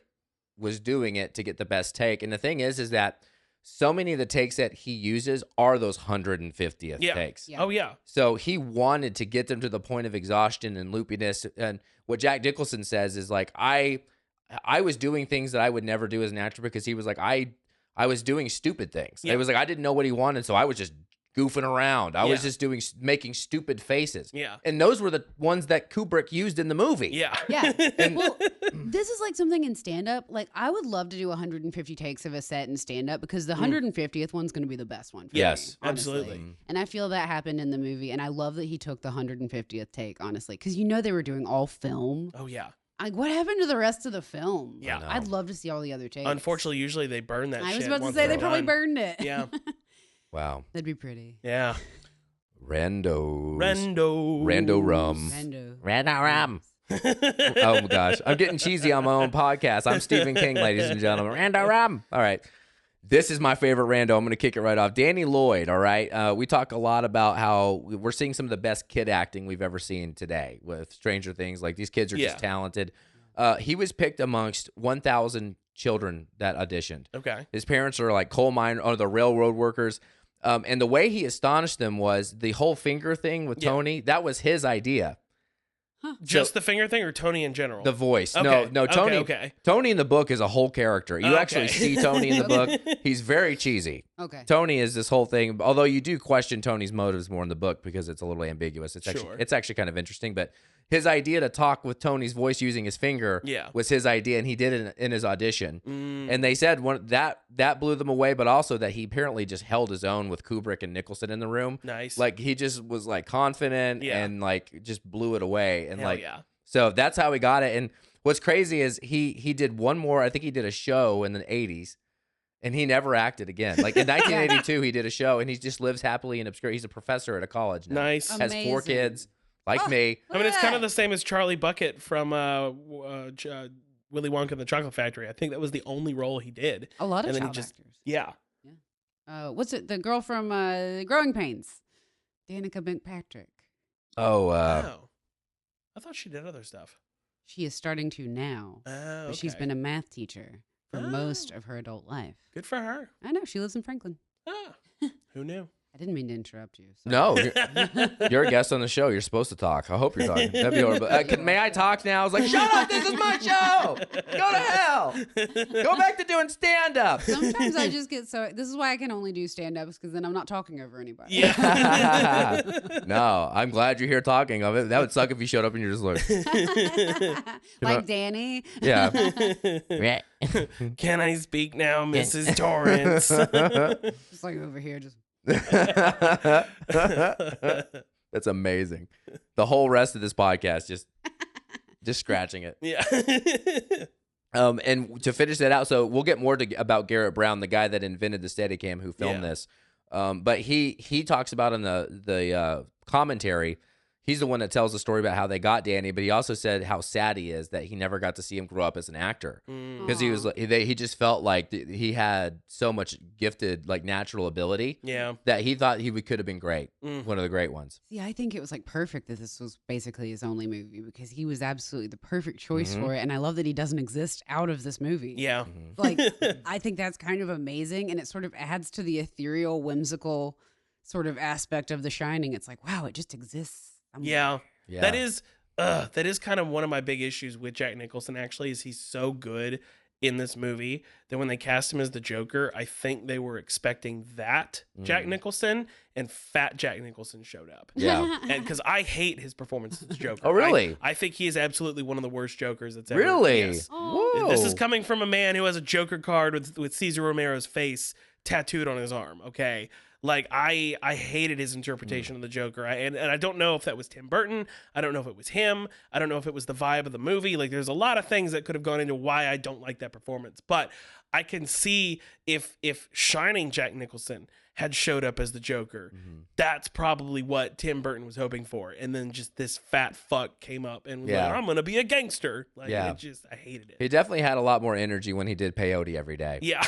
was doing it to get the best take. And the thing is that so many of the takes that he uses are those 150th takes. Yeah. Oh, yeah. So he wanted to get them to the point of exhaustion and loopiness. And what Jack Nicholson says is like, I was doing things that I would never do as an actor because he was like, I was doing stupid things. It was like, I didn't know what he wanted. So I was just goofing around. I was just making stupid faces. Yeah. And those were the ones that Kubrick used in the movie. Yeah. Yeah. Well, this is like something in stand-up. Like, I would love to do 150 takes of a set in stand-up because the 150th one's going to be the best one for me, honestly. Absolutely. And I feel that happened in the movie. And I love that he took the 150th take, honestly, because they were doing all film. Oh, yeah. Like, what happened to the rest of the film? Yeah. I'd love to see all the other takes. Unfortunately, usually they burn that shit. I was about to say they probably burned it. Yeah. Wow. That'd be pretty. Yeah. Rando rum. Rando rum. Oh my gosh. I'm getting cheesy on my own podcast. I'm Stephen King, ladies and gentlemen. Rando rum. All right. This is my favorite rando. I'm going to kick it right off. Danny Lloyd, all right? We talk a lot about how we're seeing some of the best kid acting we've ever seen today with Stranger Things. Like, these kids are just talented. He was picked amongst 1,000 children that auditioned. Okay. His parents are like coal mine or the railroad workers. And the way he astonished them was the whole finger thing with Tony. That was his idea. Huh. Just the finger thing or Tony in general? The voice. Okay. No, Tony. Okay. Tony in the book is a whole character. You actually see Tony in the book. He's very cheesy. Okay. Tony is this whole thing, although you do question Tony's motives more in the book because it's a little ambiguous. It's actually kind of interesting, but his idea to talk with Tony's voice using his finger was his idea, and he did it in his audition. And they said that blew them away, but also that he apparently just held his own with Kubrick and Nicholson in the room. Nice. Like, he just was like confident and like just blew it away. And Hell so that's how he got it. And what's crazy is he did one more. I think he did a show in the 80s. And he never acted again. Like, in 1982, he did a show, and he just lives happly in obscurity. He's a professor at a college now. Nice. Has 4 kids, like me. I mean, it's kind of the same as Charlie Bucket from Willy Wonka and the Chocolate Factory. I think that was the only role he did. A lot of and child actors. Yeah. What's it? The girl from Growing Pains, Danica McPatrick. Oh. I thought she did other stuff. She is starting to now. Oh, but she's been a math teacher for most of her adult life. Good for her. I know. She lives in Franklin. Ah, who knew? I didn't mean to interrupt you. Sorry. No, you're a guest on the show. You're supposed to talk. I hope you're talking. That'd be horrible. May I talk now? I was like, shut up. This is my show. Go to hell. Go back to doing stand-up. Sometimes I just get so. This is why I can only do stand-ups, because then I'm not talking over anybody. Yeah. No, I'm glad you're here talking of it. That would suck if you showed up and you're just like Danny. Yeah. Can I speak now, Mrs. Torrance? Just like over here, just. That's amazing. The whole rest of this podcast just scratching it. Yeah. And to finish that out, so we'll get more about Garrett Brown, the guy that invented the Steadicam, who filmed this. But he talks about in the commentary, He's the one that tells the story about how they got Danny, but he also said how sad he is that he never got to see him grow up as an actor because he just felt like he had so much gifted like natural ability that he thought he could have been great, one of the great ones. Yeah, I think it was like perfect that this was basically his only movie because he was absolutely the perfect choice for it, and I love that he doesn't exist out of this movie. Yeah, like I think that's kind of amazing, and it sort of adds to the ethereal, whimsical sort of aspect of The Shining. It's like, wow, it just exists. Yeah. That is kind of one of my big issues with Jack Nicholson, actually, is he's so good in this movie that when they cast him as the Joker, I think they were expecting that Jack Nicholson, and fat Jack Nicholson showed up. Yeah. And because I hate his performance as Joker. Oh, really? I think he is absolutely one of the worst Jokers that's ever. Really? Yes. Whoa. This is coming from a man who has a Joker card with Cesar Romero's face tattooed on his arm, okay? Like, I hated his interpretation of the Joker. And I don't know if that was Tim Burton. I don't know if it was him. I don't know if it was the vibe of the movie. Like, there's a lot of things that could have gone into why I don't like that performance. But I can see if Shining Jack Nicholson had showed up as the Joker, that's probably what Tim Burton was hoping for. And then just this fat fuck came up and was like, I'm going to be a gangster. Like, I hated it. He definitely had a lot more energy when he did peyote every day. Yeah.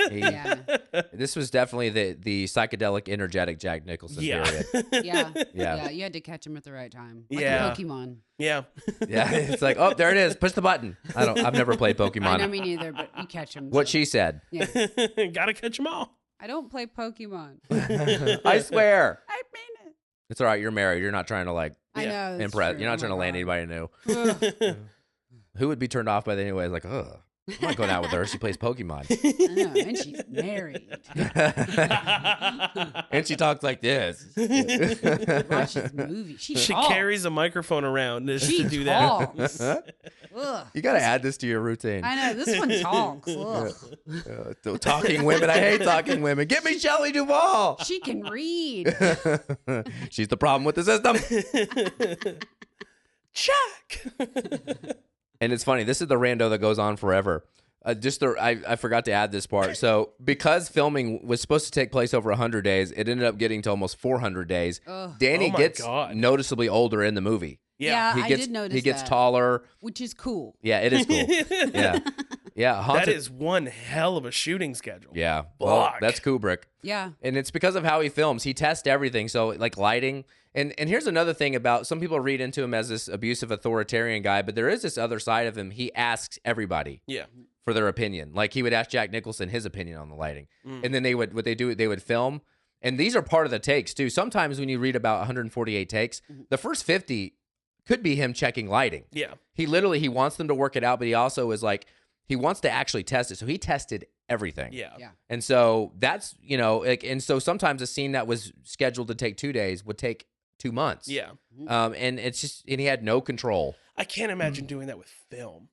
Yeah. This was definitely the psychedelic, energetic Jack Nicholson period. Yeah, you had to catch him at the right time. Like a Pokemon. Yeah. It's like, oh, there it is. Push the button. I've never played Pokemon. I know, me neither, but you catch him. What she said. Yeah. Gotta catch them all. I don't play Pokemon. I swear. I mean it. It's all right. You're married. You're not trying to like I know, impress. true. You're not trying to land anybody new. Who would be turned off by that anyway? Like, ugh. I'm not going out with her. She plays Pokemon. I know, and she's married. And she talks like this. Watches movies. She carries a microphone around just to do talks. that. You got to add this to your routine. I know. This one talks. Ugh. Talking women. I hate talking women. Get me Shelley Duvall. She can read. She's the problem with the system. Chuck. And it's funny. This is the rando that goes on forever. I forgot to add this part. So because filming was supposed to take place over 100 days, it ended up getting to almost 400 days. Ugh. Danny gets noticeably older in the movie. Yeah, I did notice he gets that, taller. which is cool. Yeah, it is cool. Yeah. That is one hell of a shooting schedule. Yeah, well, that's Kubrick. Yeah. And it's because of how he films. He tests everything. So like lighting. And here's another thing about some people read into him as this abusive authoritarian guy, but there is this other side of him. He asks everybody for their opinion. Like he would ask Jack Nicholson his opinion on the lighting. And then they would film. And these are part of the takes too. Sometimes when you read about 148 takes, the first 50 could be him checking lighting. Yeah. He wants them to work it out, but he also is like, he wants to actually test it. So he tested everything. Yeah. And so that's, and so sometimes a scene that was scheduled to take 2 days would take 2 months. Yeah. And he had no control. I can't imagine doing that with film.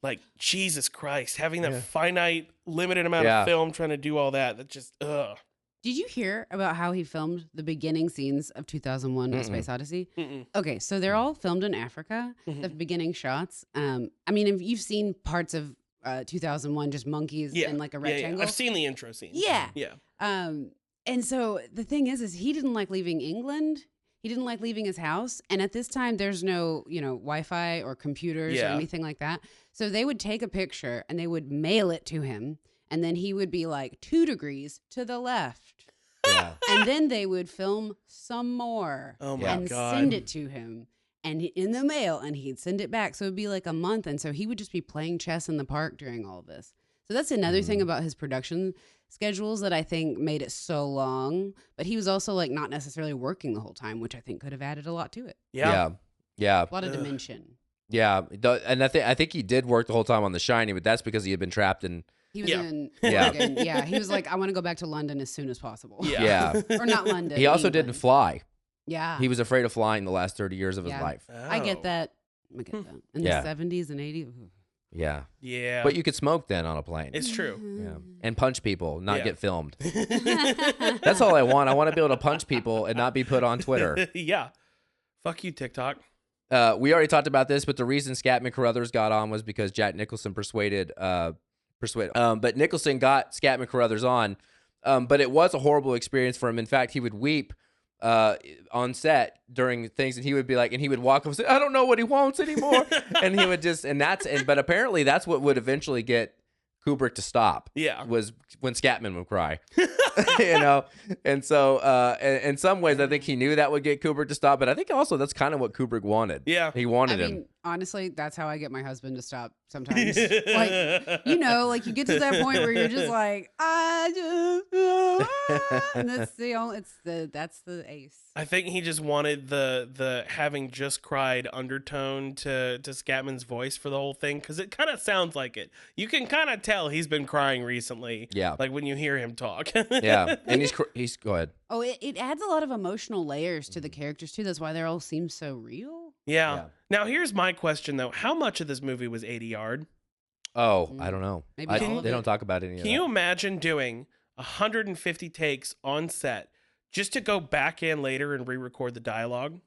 Like, Jesus Christ, having that finite, limited amount of film, trying to do all that. That just, ugh. Did you hear about how he filmed the beginning scenes of 2001: A Space Odyssey? Okay, so they're all filmed in Africa, the beginning shots. I mean, if you've seen parts of 2001, just monkeys in like a rectangle. I've seen the intro scene. Yeah. Yeah. And so the thing is he didn't like leaving England. He didn't like leaving his house. And at this time, there's no, Wi-Fi or computers or anything like that. So they would take a picture and they would mail it to him. And then he would be like 2 degrees to the left. Yeah. And then they would film some more God. Send it to him and in the mail, and he'd send it back. So it'd be like a month. And so he would just be playing chess in the park during all of this. So that's another thing about his production schedules that I think made it so long. But he was also like not necessarily working the whole time, which I think could have added a lot to it. Yeah. A lot of dimension. Yeah. And I think he did work the whole time on The Shining, but that's because he had been trapped in. He was in Oregon. Yeah. He was like, I want to go back to London as soon as possible. Yeah. Or not London. He also England. didn't fly. Yeah. He was afraid of flying the last 30 years of his life. Oh. I get that. In the 70s and 80s. Yeah. Yeah. But you could smoke then on a plane. It's true. Yeah. And punch people, not get filmed. That's all I want. I want to be able to punch people and not be put on Twitter. Yeah. Fuck you, TikTok. We already talked about this, but the reason Scatman Carruthers got on was because Jack Nicholson persuaded. But Nicholson got Scatman Carruthers on. But it was a horrible experience for him. In fact, he would weep on set during things, and he would be like, and he would walk up and say, I don't know what he wants anymore. And he would just, but apparently that's what would eventually get Kubrick to stop. Yeah. Was when Scatman would cry. You know? And so, in some ways, I think he knew that would get Kubrick to stop, but I think also that's kind of what Kubrick wanted. Yeah. He wanted him. I mean, honestly, that's how I get my husband to stop sometimes. Like, you know, like you get to that point where you're just like, and that's the only, that's the ace. I think he just wanted the having just cried undertone to Scatman's voice for the whole thing, because it kind of sounds like it. You can kind of tell he's been crying recently. Yeah. Like when you hear him talk. Yeah. And he's go ahead. Oh, it adds a lot of emotional layers to the characters too. That's why they all seem so real. Yeah. Now here's my question though: how much of this movie was 80 yard? Oh, I don't know. Maybe all of they it. don't talk about any of that. Can you imagine doing 150 takes on set just to go back in later and re-record the dialogue?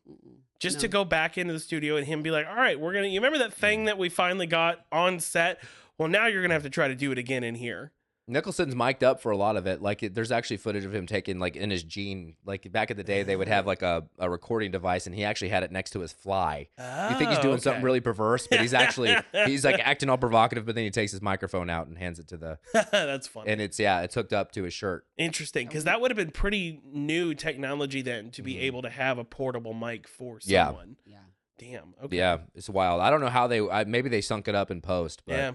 Just to go back into the studio and him be like, all right, you remember that thing that we finally got on set? Well, now you're going to have to try to do it again in here. Nicholson's mic'd up for a lot of it. Like, there's actually footage of him taking, like, in his jean. Like, back in the day, they would have, like, a recording device, and he actually had it next to his fly. You think he's doing something really perverse, but he's actually, he's, like, acting all provocative, but then he takes his microphone out and hands it to the... That's funny. And it's hooked up to his shirt. Interesting, because that would have been pretty new technology then to be able to have a portable mic for someone. Yeah. Damn. Okay. Yeah, it's wild. I don't know how maybe they sunk it up in post, but... Yeah.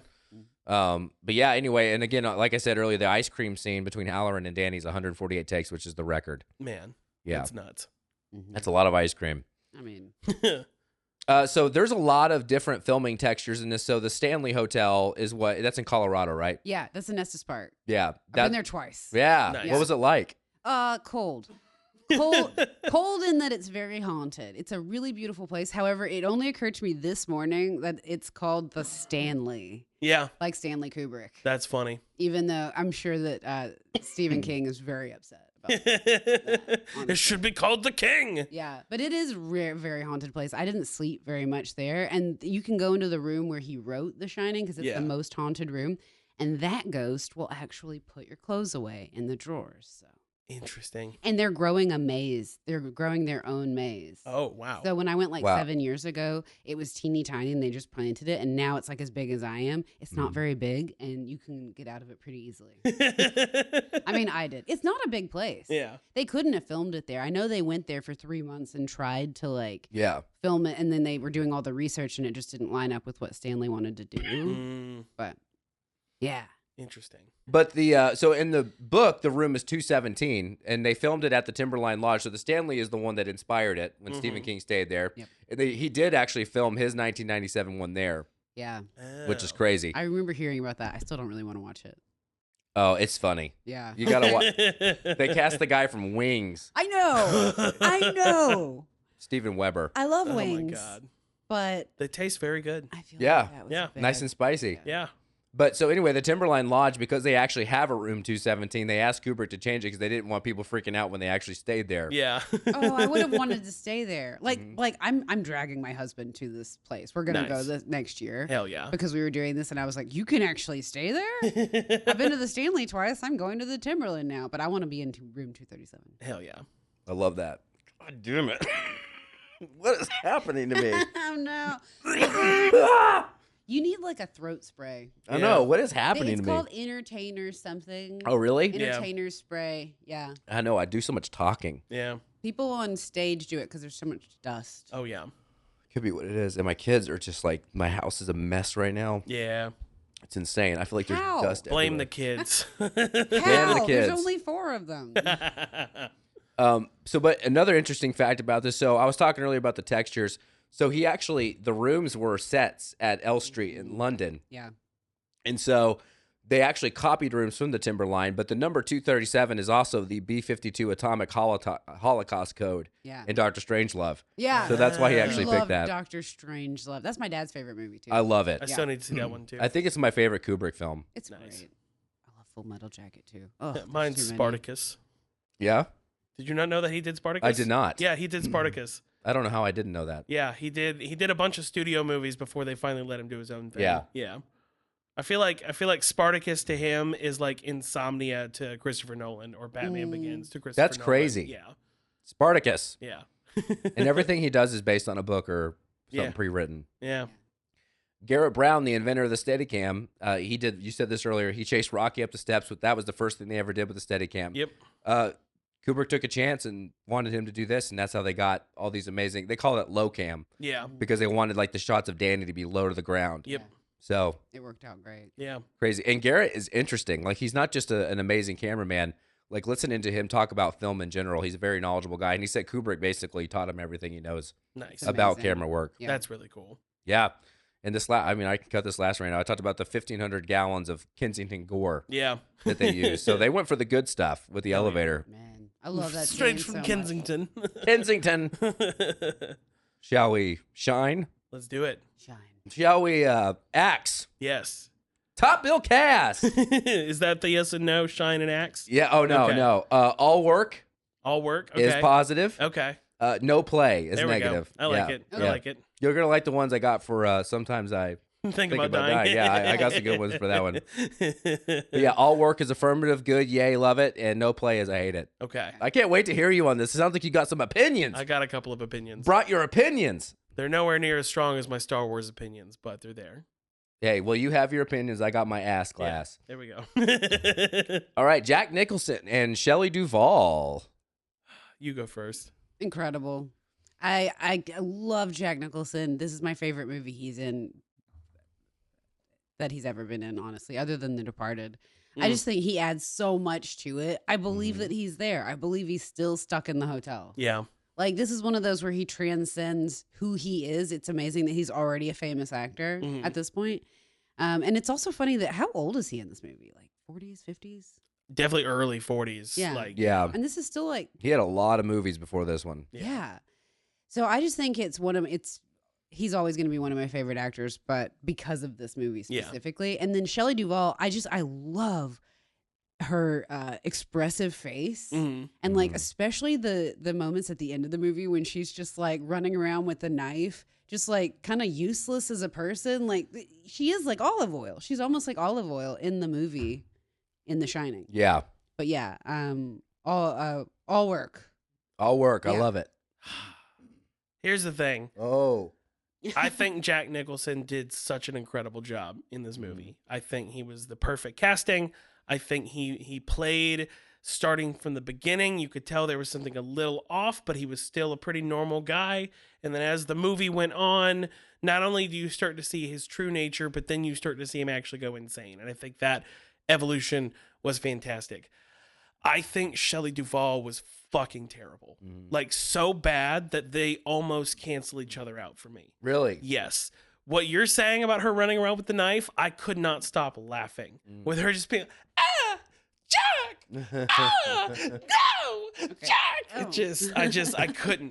But yeah, anyway, and again, like I said earlier, the ice cream scene between Halloran and Danny's 148 takes, which is the record. Man. Yeah. That's nuts. That's a lot of ice cream. I mean, so there's a lot of different filming textures in this. So the Stanley Hotel is that's in Colorado, right? yeah, that's in Estes Park. Yeah. I've been there twice. Yeah. Nice. What was it like? Cold. Cold in that it's very haunted. It's a really beautiful place. However, it only occurred to me this morning that it's called the Stanley, Yeah. like Stanley Kubrick. That's funny. Even though I'm sure that Stephen King is very upset about it. It should be called the King. Yeah, but it is very haunted place. I didn't sleep very much there, and you can go into the room where he wrote The Shining because it's Yeah. the most haunted room, and that ghost will actually put your clothes away in the drawers. So. Interesting. And they're growing a maze. They're growing their own maze. Oh, wow. So when I went Wow. 7 years ago, it was teeny tiny and they just planted it. And now it's like as big as I am. It's not very big and you can get out of it pretty easily. I mean, I did. It's not a big place. Yeah. They couldn't have filmed it there. I know they went there for 3 months and tried to film it. And then they were doing all the research and it just didn't line up with what Stanley wanted to do. But yeah. Interesting. But so in the book, the room is 217, and they filmed it at the Timberline Lodge. So the Stanley is the one that inspired it when Stephen King stayed there. Yep. And he did actually film his 1997 one there, Yeah. which is crazy. I remember hearing about that. I still don't really want to watch it. Oh, it's funny. Yeah. You gotta watch. They cast the guy from Wings, I know. I know. Steven Weber. I love Oh, wings. my God. But They taste very good. I feel Yeah. like that was Yeah. bad. Nice and spicy. Yeah. But so anyway, the Timberline Lodge, because they actually have a room 217, they asked Kubrick to change it because they didn't want people freaking out when they actually stayed there. Yeah. Oh, I would have wanted to stay there. Like I'm dragging my husband to this place. We're gonna go Nice. this next year. Hell yeah. Because we were doing this and I was like, you can actually stay there? I've been to the Stanley twice. I'm going to the Timberland now, but I want to be in room 237. Hell yeah. I love that. God damn it. What is happening to me? Oh no. You need like a throat spray. I know. What is happening It's to me? called Entertainer something. Oh, really? Entertainer spray. Yeah. I know. I do so much talking. Yeah. People on stage do it because there's so much dust. Oh yeah. Could be what it is. And my kids are just like, my house is a mess right now. Yeah. It's insane. I feel like there's How? dust Blame everywhere. the kids. How? the kids. There's only 4 of them. But another interesting fact about this. So I was talking earlier about the textures. So the rooms were sets at L Street in London. Yeah. And so they actually copied rooms from the Timberline, but the number 237 is also the B-52 atomic Holocaust code Yeah. in Dr. Strangelove. Yeah. So that's why he actually Love picked that. Dr. Strangelove. That's my dad's favorite movie too. I love it. I still need to see that one too. I think it's my favorite Kubrick film. It's Nice. great. I love Full Metal Jacket too. Oh, Mine's Spartacus. Yeah? Did you not know that he did Spartacus? I did not. Yeah, he did Spartacus. I don't know how I didn't know that. Yeah, he did a bunch of studio movies before they finally let him do his own thing. Yeah. Yeah. I feel like Spartacus to him is like Insomnia to Christopher Nolan or Batman Begins to Christopher That's Nolan. crazy. Yeah. Spartacus. Yeah. And everything he does is based on a book or something Yeah. pre-written. Yeah. Garrett Brown, the inventor of the Steadicam, he did. You said this earlier. He chased Rocky up the steps. That was the first thing they ever did with the Steadicam. Yep. Kubrick took a chance and wanted him to do this, and that's how they got all these amazing. They call it low cam Yeah. because they wanted like the shots of Danny to be low to the ground. Yep. So It worked out great. Yeah. crazy. And Garrett is interesting. Like he's not just an amazing cameraman. Like listening to him talk about film in general, he's a very knowledgeable guy. And he said Kubrick basically taught him everything he knows Nice. about Amazing. camera work. Yeah. That's really cool. Yeah. And this I mean, I can cut this last right now. I talked about the 1,500 gallons of Kensington Gore Yeah. that they use. So they went for the good stuff with the elevator. Man, I love that. Straight train from so much. Kensington. Kensington. Shall we shine? Let's do it. Shine. Shall we axe? Yes. Top bill cast. Is that the yes and no, shine and axe? Yeah. Oh, no, Okay. no. All work All work? Okay. is positive. Okay. No play is There we negative. go. I like Yeah. it. I Yeah. like it. You're going to like the ones I got for sometimes I Think think about dying. Yeah, I got some good ones for that one. But yeah, all work is affirmative, good, yay, love it, and no play is I hate it. Okay. I can't wait to hear you on this. It sounds like you got some opinions. I got a couple of opinions. Brought your opinions. They're nowhere near as strong as my Star Wars opinions, but they're there. Hey, well, you have your opinions. I got my ass class. There we go. All right, Jack Nicholson and Shelley Duvall. You go first. Incredible. I love Jack Nicholson. This is my favorite movie he's in that he's ever been in, honestly, other than The Departed. I just think he adds so much to it. I believe that he's there. I believe he's still stuck in the hotel. Yeah. Like, this is one of those where he transcends who he is. It's amazing that he's already a famous actor at this point. And it's also funny that how old is he in this movie? Like 40s, 50s? Definitely early 40s. Yeah. Like, Yeah, And this is still like, he had a lot of movies before this one. yeah. So I just think he's always going to be one of my favorite actors, but because of this movie Yeah. specifically. And then Shelley Duvall, I love her expressive face. Mhm. And like especially the moments at the end of the movie when she's just like running around with the knife, just like kind of useless as a person. Like she is like olive oil. She's almost like olive oil in the movie in The Shining. Yeah, But yeah, all work. all work. I Yeah. love it. Here's the thing. Oh, I think Jack Nicholson did such an incredible job in this movie. I think he was the perfect casting. I think he played starting from the beginning. You could tell there was something a little off, but he was still a pretty normal guy. And then as the movie went on, not only do you start to see his true nature, but then you start to see him actually go insane. And I think that evolution was fantastic. I think Shelley Duvall was fucking terrible. Like so bad that they almost cancel each other out for me. really? Yes. What you're saying about her running around with the knife, I could not stop laughing. With her just being, Jack! No! Jack! Oh.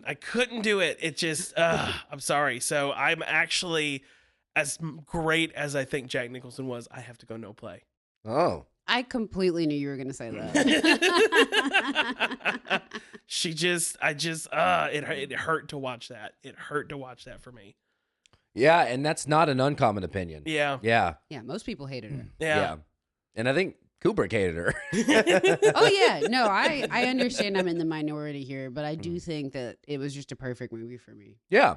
I couldn't do it. It just, I'm sorry. So I'm actually, as great as I think Jack Nicholson was, I have to go no play. Oh, I completely knew you were going to say that. It hurt to watch that. It hurt to watch that for me. yeah, and that's not an uncommon opinion. Yeah. Yeah, Yeah, most people hated her. Yeah. and I think Kubrick hated her. Oh yeah, no, I understand I'm in the minority here, but I do think that it was just a perfect movie for me. Yeah.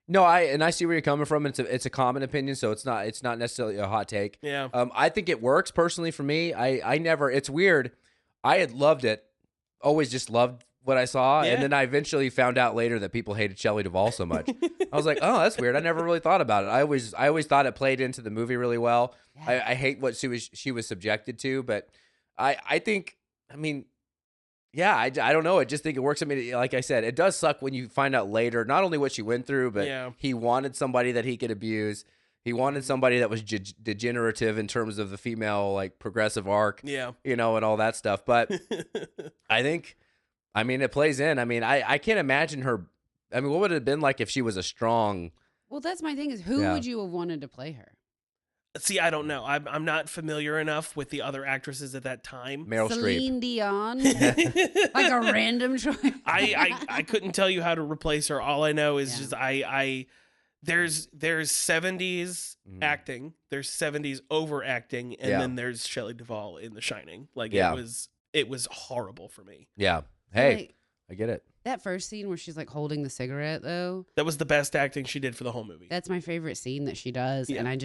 No, I see where you're coming from. It's a common opinion, so it's not necessarily a hot take. Yeah. I think it works personally for me. I never. It's weird. I had loved it, always just loved what I saw, Yeah. and then I eventually found out later that people hated Shelley Duvall so much. I was like, oh, that's weird. I never really thought about it. I always thought it played into the movie really well. Yeah. I hate what she was subjected to, but I think, I mean, yeah, I don't know. I just think it works. I mean, like I said, it does suck when you find out later, not only what she went through, but Yeah. he wanted somebody that he could abuse. He wanted somebody that was degenerative in terms of the female, like, progressive arc, Yeah. and all that stuff. But I think, I mean, it plays in. I mean, I can't imagine her. I mean, what would it have been like if she was a strong... Well, that's my thing is who Yeah. would you have wanted to play her? See, I don't know. I'm not familiar enough with the other actresses at that time. Meryl Streep. Celine Dion, like a random choice. I couldn't tell you how to replace her. All I know is Yeah. just there's 70s acting, there's 70s overacting, and Yeah. then there's Shelley Duvall in The Shining. Like Yeah. it was horrible for me. Yeah. Hey, Like, I get it. That first scene where she's like holding the cigarette, though, That was the best acting she did for the whole movie. that's my favorite scene that she does. Yeah. And I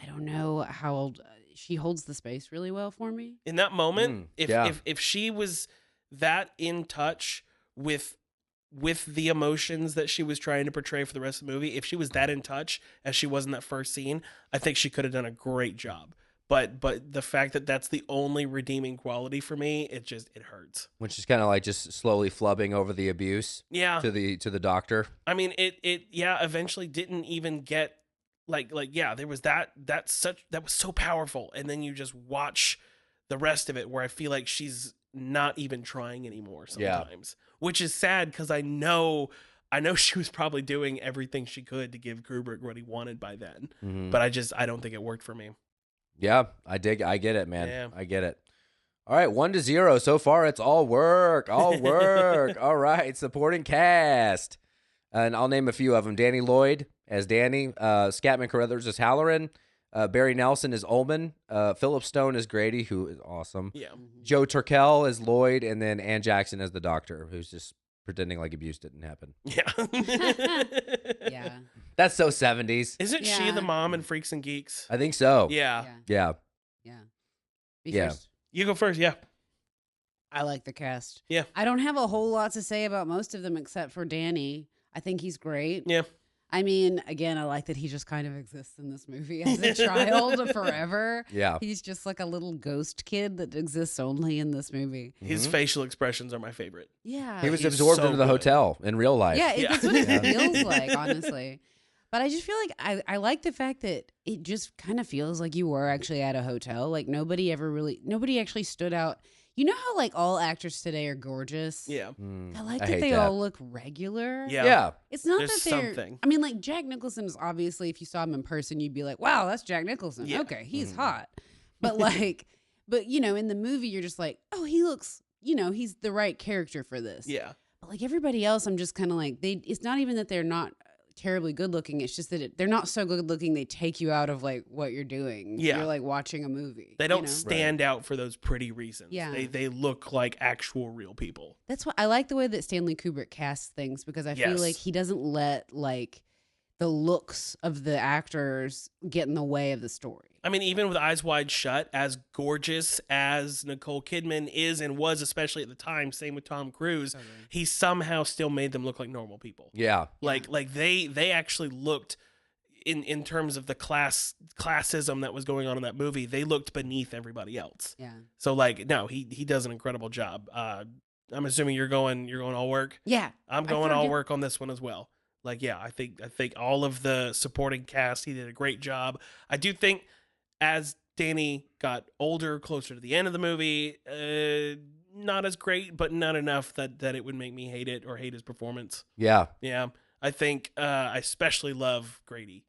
don't know how she holds the space really well for me. In that moment, yeah. if she was that in touch with the emotions that she was trying to portray for the rest of the movie, if she was that in touch as she was in that first scene, I think she could have done a great job. But the fact that that's the only redeeming quality for me, it hurts. Which is kind of like just slowly flubbing over the abuse Yeah. to the doctor. I mean, it eventually didn't even get there was that was so powerful, and then you just watch the rest of it where I feel like she's not even trying anymore sometimes, which is sad because I know she was probably doing everything she could to give Kubrick what he wanted by then, but I don't think it worked for me. Yeah, I get it, man. Yeah. I get it. All right, 1-0 so far. It's all work, all work. All right, supporting cast, and I'll name a few of them. Danny Lloyd as Danny, Scatman Carruthers as Halloran, Barry Nelson as Ullman, Philip Stone as Grady, who is awesome. Yeah. Joe Turkel as Lloyd, and then Ann Jackson as the doctor, who's just pretending like abuse didn't happen. Yeah. Yeah. That's so 70s. Isn't she the mom in Freaks and Geeks? I think so. Yeah. Yeah. Because You go first. Yeah. I like the cast. Yeah. I don't have a whole lot to say about most of them except for Danny. I think he's great. Yeah. I mean, again, I like that he just kind of exists in this movie as a child forever. Yeah. He's just like a little ghost kid that exists only in this movie. His facial expressions are my favorite. Yeah. He was He's absorbed so into the good. hotel in real life. Yeah, Yeah. that's what it feels like, honestly. But I just feel like I like the fact that it just kind of feels like you were actually at a hotel. Like nobody actually stood out. You know how like all actors today are gorgeous? Yeah. I like I that hate they that. all look regular. Yeah. Yeah. It's not There's that they're something. I mean, like Jack Nicholson is obviously, if you saw him in person, you'd be like, wow, that's Jack Nicholson. Yeah. Okay, he's hot. But like but you know, in the movie you're just like, oh, he looks, you know, he's the right character for this. Yeah. But like everybody else, I'm just kind of like it's not even that they're not terribly good looking. It's just that they're not so good looking. They take you out of like what you're doing. Yeah. You're like watching a movie. They don't you know? stand out for those pretty reasons. Yeah. They look like actual real people. That's what I like the way that Stanley Kubrick casts things because I feel Yes. like he doesn't let like the looks of the actors get in the way of the story. I mean, even with Eyes Wide Shut, as gorgeous as Nicole Kidman is and was, especially at the time, same with Tom Cruise, he somehow still made them look like normal people. Yeah. Like they actually looked in terms of the classism that was going on in that movie, they looked beneath everybody else. Yeah. So like, no, he does an incredible job. I'm assuming you're going all work. Yeah. I'm going all work on this one as well. Like, yeah, I think all of the supporting cast, he did a great job. I do think as Danny got older, closer to the end of the movie, not as great, but not enough that it would make me hate it or hate his performance. Yeah. Yeah, I think I especially love Grady.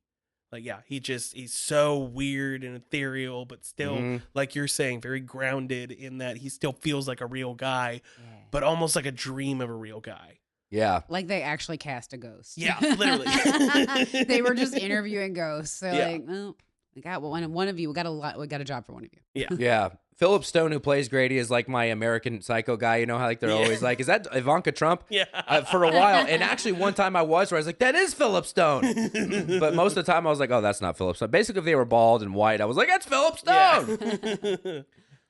Like, yeah, he's so weird and ethereal, but still, like you're saying, very grounded in that he still feels like a real guy, but almost like a dream of a real guy. Yeah. Like they actually cast a ghost. Yeah, literally. They were just interviewing ghosts. So Yeah. like, well, we got one of you. We got a job for one of you. Yeah. Yeah. Philip Stone, who plays Grady, is like my American Psycho guy. You know how like they're always like, is that Ivanka Trump? Yeah. For a while. And actually one time I was like, that is Philip Stone. But most of the time I was like, oh, that's not Philip Stone. Basically, if they were bald and white, I was like, that's Philip Stone. Yeah.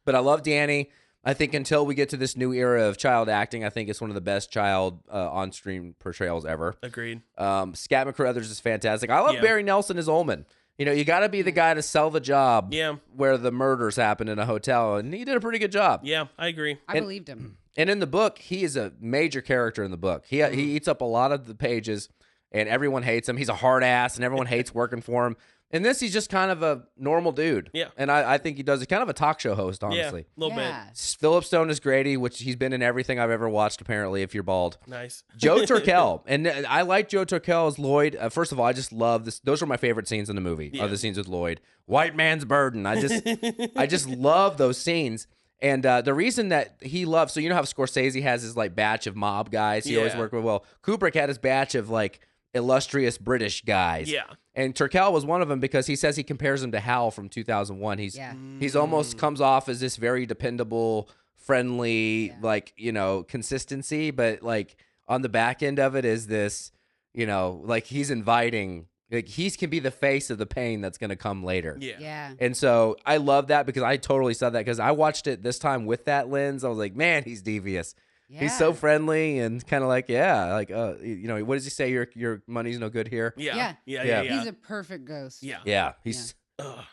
But I love Danny. I think until we get to this new era of child acting, I think it's one of the best child on-screen portrayals ever. Agreed. Scatman Carruthers is fantastic. I love Yeah. Barry Nelson as Ullman. You know, you got to be the guy to sell the job where the murders happen in a hotel, and he did a pretty good job. Yeah, I agree. I believed him. And in the book, he is a major character in the book. He eats up a lot of the pages, and everyone hates him. He's a hard ass, and everyone hates working for him. In this, he's just kind of a normal dude. Yeah. And I think he does kind of a talk show host, honestly. Yeah, a little bit. Philip Stone is Grady, which he's been in everything I've ever watched, apparently, if you're bald. Nice. Joe Turkel. And I like Joe Turkel as Lloyd. First of all, I just love this. Those are my favorite scenes in the movie, are the scenes with Lloyd. White man's burden. I just love those scenes. And the reason that he loves, so you know how Scorsese has his like batch of mob guys he always worked with? Well, Kubrick had his batch of like illustrious British guys. Yeah. And Turkel was one of them because he says he compares him to Hal from 2001. He's almost comes off as this very dependable, friendly, like, you know, consistency, but like on the back end of it is this, like he's inviting, like he can be the face of the pain that's going to come later. Yeah. And so I love that because I totally saw that because I watched it this time with that lens. I was like, man, he's devious. Yeah. He's so friendly and kind of like, what does he say? Your money's no good here. Yeah. He's a perfect ghost. Yeah. He's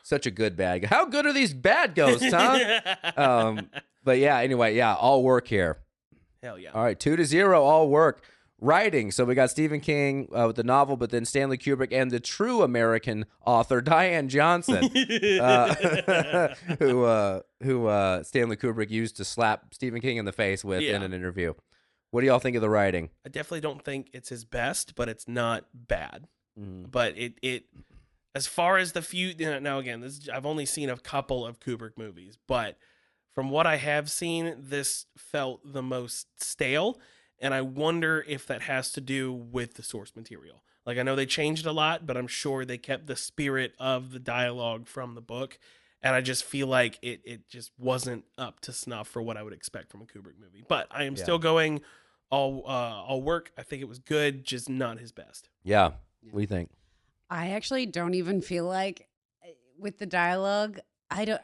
such a good bad guy. How good are these bad ghosts, huh? But yeah, anyway, all work here. Hell yeah. All right, 2-0, all work. Writing. So we got Stephen King with the novel, but then Stanley Kubrick and the true American author Diane Johnson, who Stanley Kubrick used to slap Stephen King in the face with in an interview. What do y'all think of the writing? I definitely don't think it's his best, but it's not bad. Mm. But it as far as the few now again, I've only seen a couple of Kubrick movies, but from what I have seen, this felt the most stale. And I wonder if that has to do with the source material. Like, I know they changed a lot, but I'm sure they kept the spirit of the dialogue from the book. And I just feel like it just wasn't up to snuff for what I would expect from a Kubrick movie. But I am still going all work. I think it was good, just not his best. Yeah. What do you think? I actually don't even feel like with the dialogue,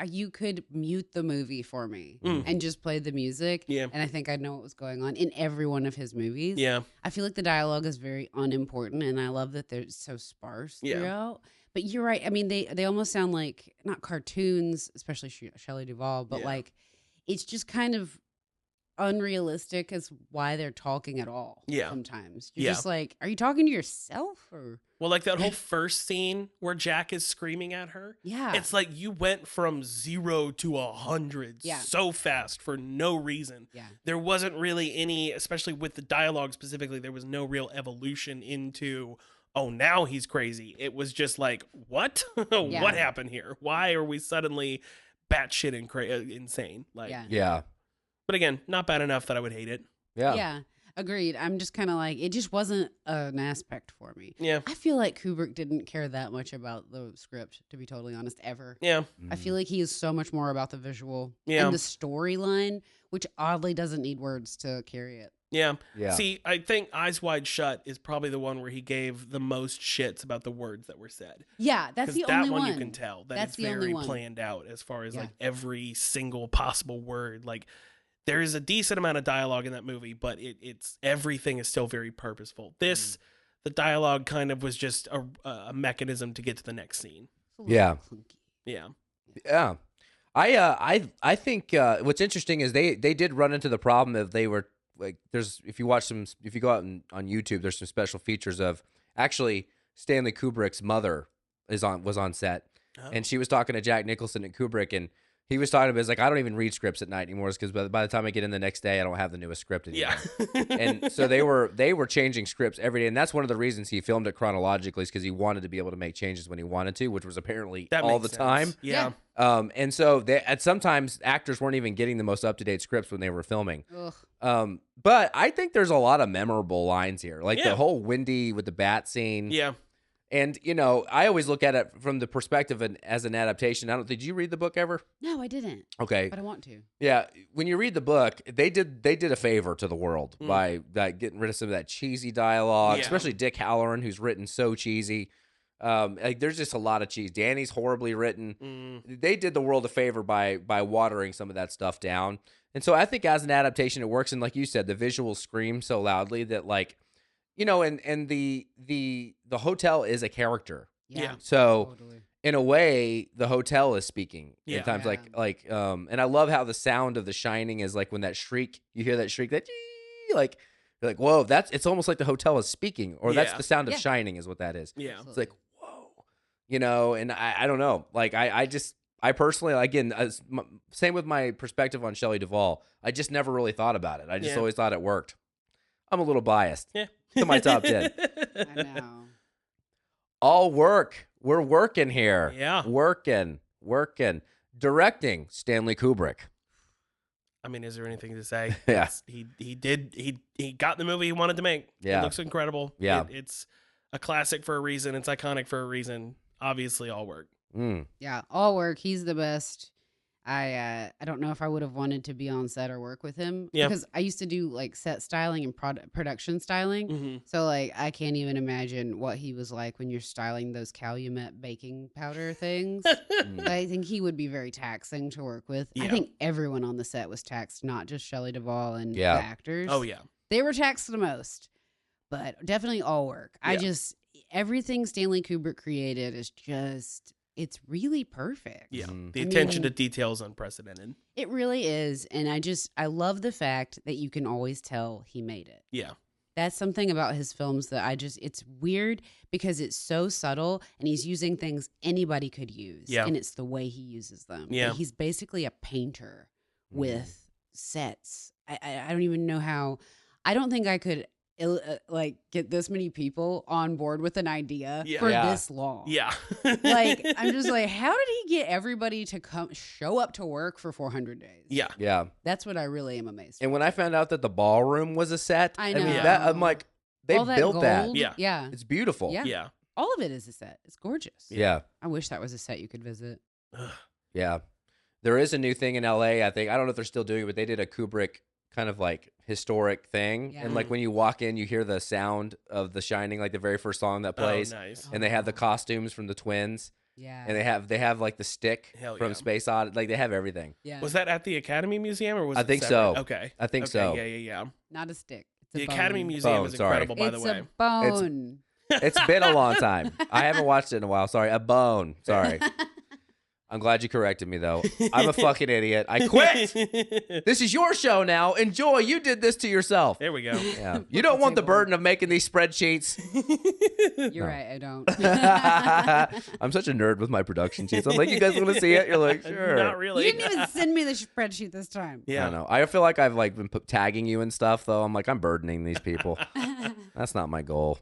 you could mute the movie for me and just play the music. Yeah. And I think I'd know what was going on in every one of his movies. Yeah. I feel like the dialogue is very unimportant and I love that they're so sparse throughout. But you're right. I mean, they almost sound like not cartoons, especially Shelley Duvall, but like it's just kind of unrealistic as why they're talking at all. Yeah. Sometimes you're just like, are you talking to yourself or? Well, like that whole first scene where Jack is screaming at her. Yeah. It's like you went from 0 to 100 so fast for no reason. Yeah. There wasn't really any, especially with the dialogue specifically, there was no real evolution into, oh, now he's crazy. It was just like, what? What happened here? Why are we suddenly batshit insane? Like, Yeah. But again, not bad enough that I would hate it. Yeah. Yeah. Agreed. I'm just kind of like, it just wasn't an aspect for me. Yeah. I feel like Kubrick didn't care that much about the script, to be totally honest, ever. Yeah. I feel like he is so much more about the visual Yeah. and the storyline, which oddly doesn't need words to carry it. Yeah. Yeah. See, I think Eyes Wide Shut is probably the one where he gave the most shits about the words that were said. Yeah, that's the only one. You can tell that That's it's the only very one. planned out as far as like every single possible word. Like there is a decent amount of dialogue in that movie, but it's everything is still very purposeful. The dialogue kind of was just a mechanism to get to the next scene. Yeah. Yeah. Yeah. I think what's interesting is they did run into the problem of they were like if you go out on YouTube, there's some special features of actually Stanley Kubrick's mother was on set, and she was talking to Jack Nicholson and Kubrick, and he was talking about, it's like, I don't even read scripts at night anymore because by the time I get in the next day, I don't have the newest script anymore. Yeah. And so they were changing scripts every day. And that's one of the reasons he filmed it chronologically is because he wanted to be able to make changes when he wanted to, which was apparently all the time. Yeah. And so sometimes actors weren't even getting the most up-to-date scripts when they were filming. But I think there's a lot of memorable lines here. Like the whole Wendy with the bat scene. Yeah. And, I always look at it from the perspective as an adaptation. Did you read the book ever? No, I didn't. Okay. But I want to. Yeah. When you read the book, they did a favor to the world by getting rid of some of that cheesy dialogue, especially Dick Halloran, who's written so cheesy. There's just a lot of cheese. Danny's horribly written. They did the world a favor by watering some of that stuff down. And so I think as an adaptation, it works. And like you said, the visuals scream so loudly that and the hotel is a character. Yeah. So Totally. in a way, the hotel is speaking. Yeah. At times, Yeah. and I love how the sound of The Shining is like when that shriek, you hear that shriek, that like, you're like, whoa, it's almost like the hotel is speaking, or that's the sound of Shining is what that is. Yeah. It's like, whoa, and I don't know. Like, I personally, again, same with my perspective on Shelley Duvall, I just never really thought about it. I just always thought it worked. I'm a little biased. Yeah. To my top 10. I know. All work. We're working here. Yeah. Working. Directing, Stanley Kubrick. I mean, is there anything to say? Yeah. He got the movie he wanted to make. Yeah. It looks incredible. Yeah. It's a classic for a reason. It's iconic for a reason. Obviously, all work. Mm. Yeah, all work. He's the best. I don't know if I would have wanted to be on set or work with him because I used to do like set styling and production styling. So like I can't even imagine what he was like when you're styling those Calumet baking powder things. I think he would be very taxing to work with. I think everyone on the set was taxed, not just Shelley Duvall and the actors. Oh yeah, they were taxed the most, but definitely all work. Everything Stanley Kubrick created is just. It's really perfect. Yeah. The attention to detail is unprecedented. It really is. And I love the fact that you can always tell he made it. Yeah. That's something about his films that it's weird because it's so subtle and he's using things anybody could use. Yeah. And it's the way he uses them. Yeah. Like he's basically a painter with sets. I don't even know how, I don't think I could like get this many people on board with an idea for this long. Yeah. Like I'm just like, how did he get everybody to show up to work for 400 days? Yeah. Yeah. That's what I really am amazed. And when I found out that the ballroom was a set, I know. mean, I'm like, they built that. Yeah. Yeah. It's beautiful. Yeah. Yeah. All of it is a set. It's gorgeous. Yeah. I wish that was a set you could visit. Yeah. There is a new thing in LA, I think. I don't know if they're still doing it, but they did a Kubrick kind of like historic thing. Yeah. And like when you walk in, you hear the sound of The Shining, like the very first song that plays. Oh, nice. And they have the costumes from the twins. Yeah. And they have like the stick Hell from yeah. Space Odyssey. Like they have everything. Yeah. Was that at the Academy Museum or was I it think separate? so. Okay. I think so. Yeah. Not a stick. It's The a Academy bone. Museum Bone, is sorry. incredible, by the It's way. a bone. It's been a long time. I haven't watched it in a while. Sorry. A bone. Sorry. I'm glad you corrected me, though. I'm a fucking idiot. I quit. This is your show now. Enjoy. You did this to yourself. There we go. Yeah. You don't want the burden of making these spreadsheets. You're right. I don't. I'm such a nerd with my production sheets. I'm like, you guys want to see it? You're like, sure. Not really. You didn't even send me the spreadsheet this time. I Yeah. don't know. I feel like I've like been tagging you and stuff, though. I'm like, I'm burdening these people. That's not my goal.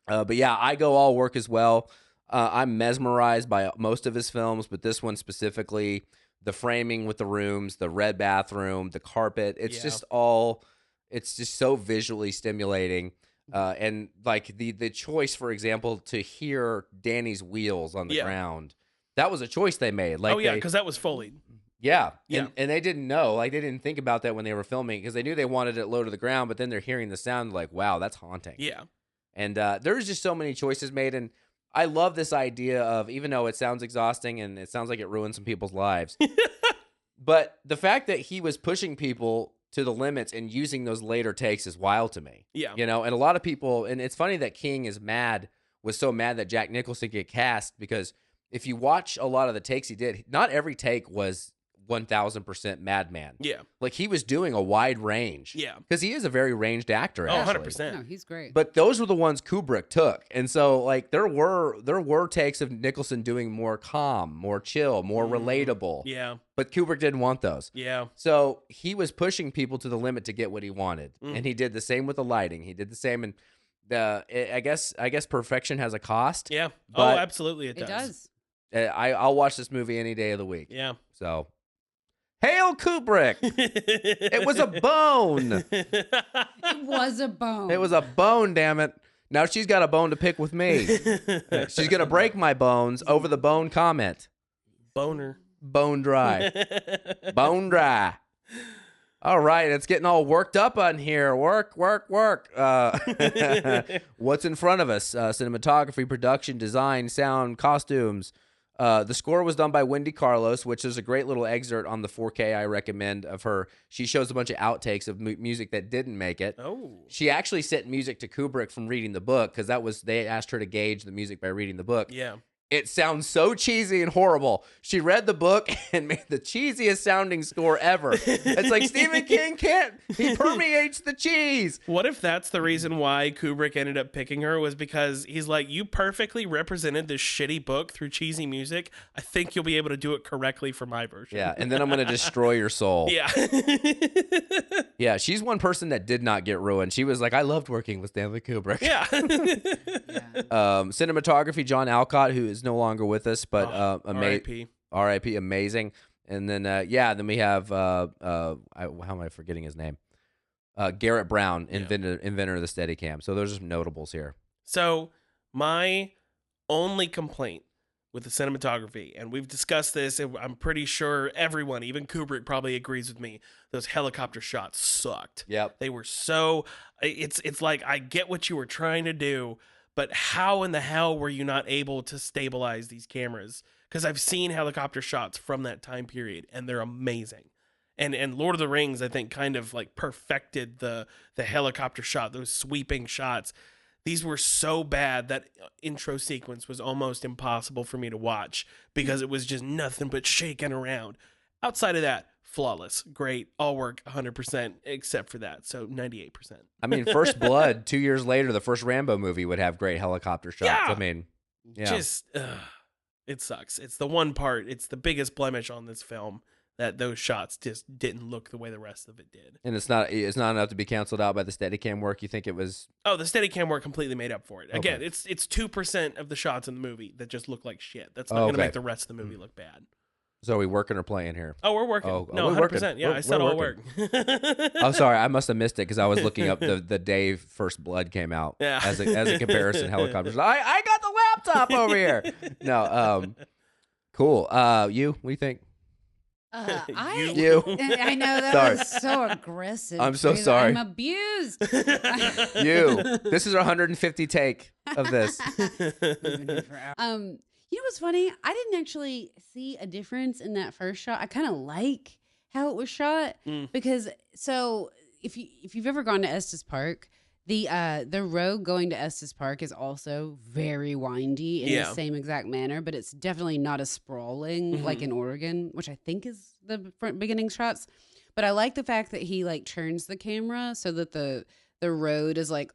But yeah, I go all work as well. I'm mesmerized by most of his films, but this one specifically, the framing with the rooms, the red bathroom, the carpet, it's just so visually stimulating. And like the choice, for example, to hear Danny's wheels on the ground, that was a choice they made. Like, because that was Foley. Yeah. Yeah. And they didn't know, like they didn't think about that when they were filming because they knew they wanted it low to the ground, but then they're hearing the sound like, wow, that's haunting. Yeah. And there's just so many choices made. And I love this idea of, even though it sounds exhausting and it sounds like it ruined some people's lives, but the fact that he was pushing people to the limits and using those later takes is wild to me. Yeah. You know, and a lot of people, and it's funny that King was so mad that Jack Nicholson get cast because if you watch a lot of the takes he did, not every take was 1000% Madman. Yeah. Like he was doing a wide range. Yeah. Because he is a very ranged actor. Oh, actually. 100%. No, he's great. But those were the ones Kubrick took. And so like there were takes of Nicholson doing more calm, more chill, more relatable. Yeah. But Kubrick didn't want those. Yeah. So he was pushing people to the limit to get what he wanted. And he did the same with the lighting. He did the same and I guess perfection has a cost. Yeah. But absolutely it it does. does. I'll watch this movie any day of the week. Yeah. So hail Kubrick. It was a bone. It was a bone. It was a bone, damn it. Now she's got a bone to pick with me. She's going to break my bones over the bone comment. Boner. Bone dry. Bone dry. All right, it's getting all worked up on here. Work. What's in front of us? Cinematography, production, design, sound, costumes. The score was done by Wendy Carlos, which is a great little excerpt on the 4K I recommend of her. She shows a bunch of outtakes of music that didn't make it. Oh. She actually sent music to Kubrick from reading the book because they asked her to gauge the music by reading the book. Yeah. It sounds so cheesy and horrible. She read the book and made the cheesiest sounding score ever. It's like Stephen King he permeates the cheese. What if that's the reason why Kubrick ended up picking her was because he's like, you perfectly represented this shitty book through cheesy music. I think you'll be able to do it correctly for my version. Yeah, and then I'm going to destroy your soul. Yeah. Yeah, she's one person that did not get ruined. She was like, I loved working with Stanley Kubrick. Yeah. Cinematography, John Alcott, who is no longer with us, but R.I.P. R.I.P. Amazing. And then then we have how am I forgetting his name? Garrett Brown, inventor of the Steadicam. So those are some notables here. So my only complaint with the cinematography, and we've discussed this, and I'm pretty sure everyone, even Kubrick, probably agrees with me. Those helicopter shots sucked. Yep. They were so. It's like, I get what you were trying to do, but how in the hell were you not able to stabilize these cameras? Because I've seen helicopter shots from that time period, and they're amazing. And Lord of the Rings, I think, kind of like perfected the helicopter shot, those sweeping shots. These were so bad that intro sequence was almost impossible for me to watch because it was just nothing but shaking around. Outside of that, flawless, great, all work 100%, except for that. So 98%. I mean, First Blood, 2 years later, the first Rambo movie would have great helicopter shots. Yeah. I mean, yeah. Just, it sucks. It's the one part, it's the biggest blemish on this film, that those shots just didn't look the way the rest of it did. And it's not enough to be canceled out by the Steadicam work. You think it was? Oh, the Steadicam work completely made up for it. Again, Okay. it's 2% of the shots in the movie that just look like shit. That's not going to make the rest of the movie look bad. So are we working or playing here? Oh, we're working. No, we're 100%. working. Yeah, I said all work. Oh, sorry, I must have missed it because I was looking up the day First Blood came out. Yeah. As a comparison, helicopters. I got the laptop over here. No, cool. You, what do you think? You. I know that Sorry. was so aggressive. I'm so Taylor. sorry. I'm abused. You. This is our 150 take of this. You know what's funny? I didn't actually see a difference in that first shot. I kind of like how it was shot because if you've ever gone to Estes Park, the road going to Estes Park is also very windy in the same exact manner, but it's definitely not as sprawling like in Oregon, which I think is the beginning shots. But I like the fact that he like turns the camera so that the road is like,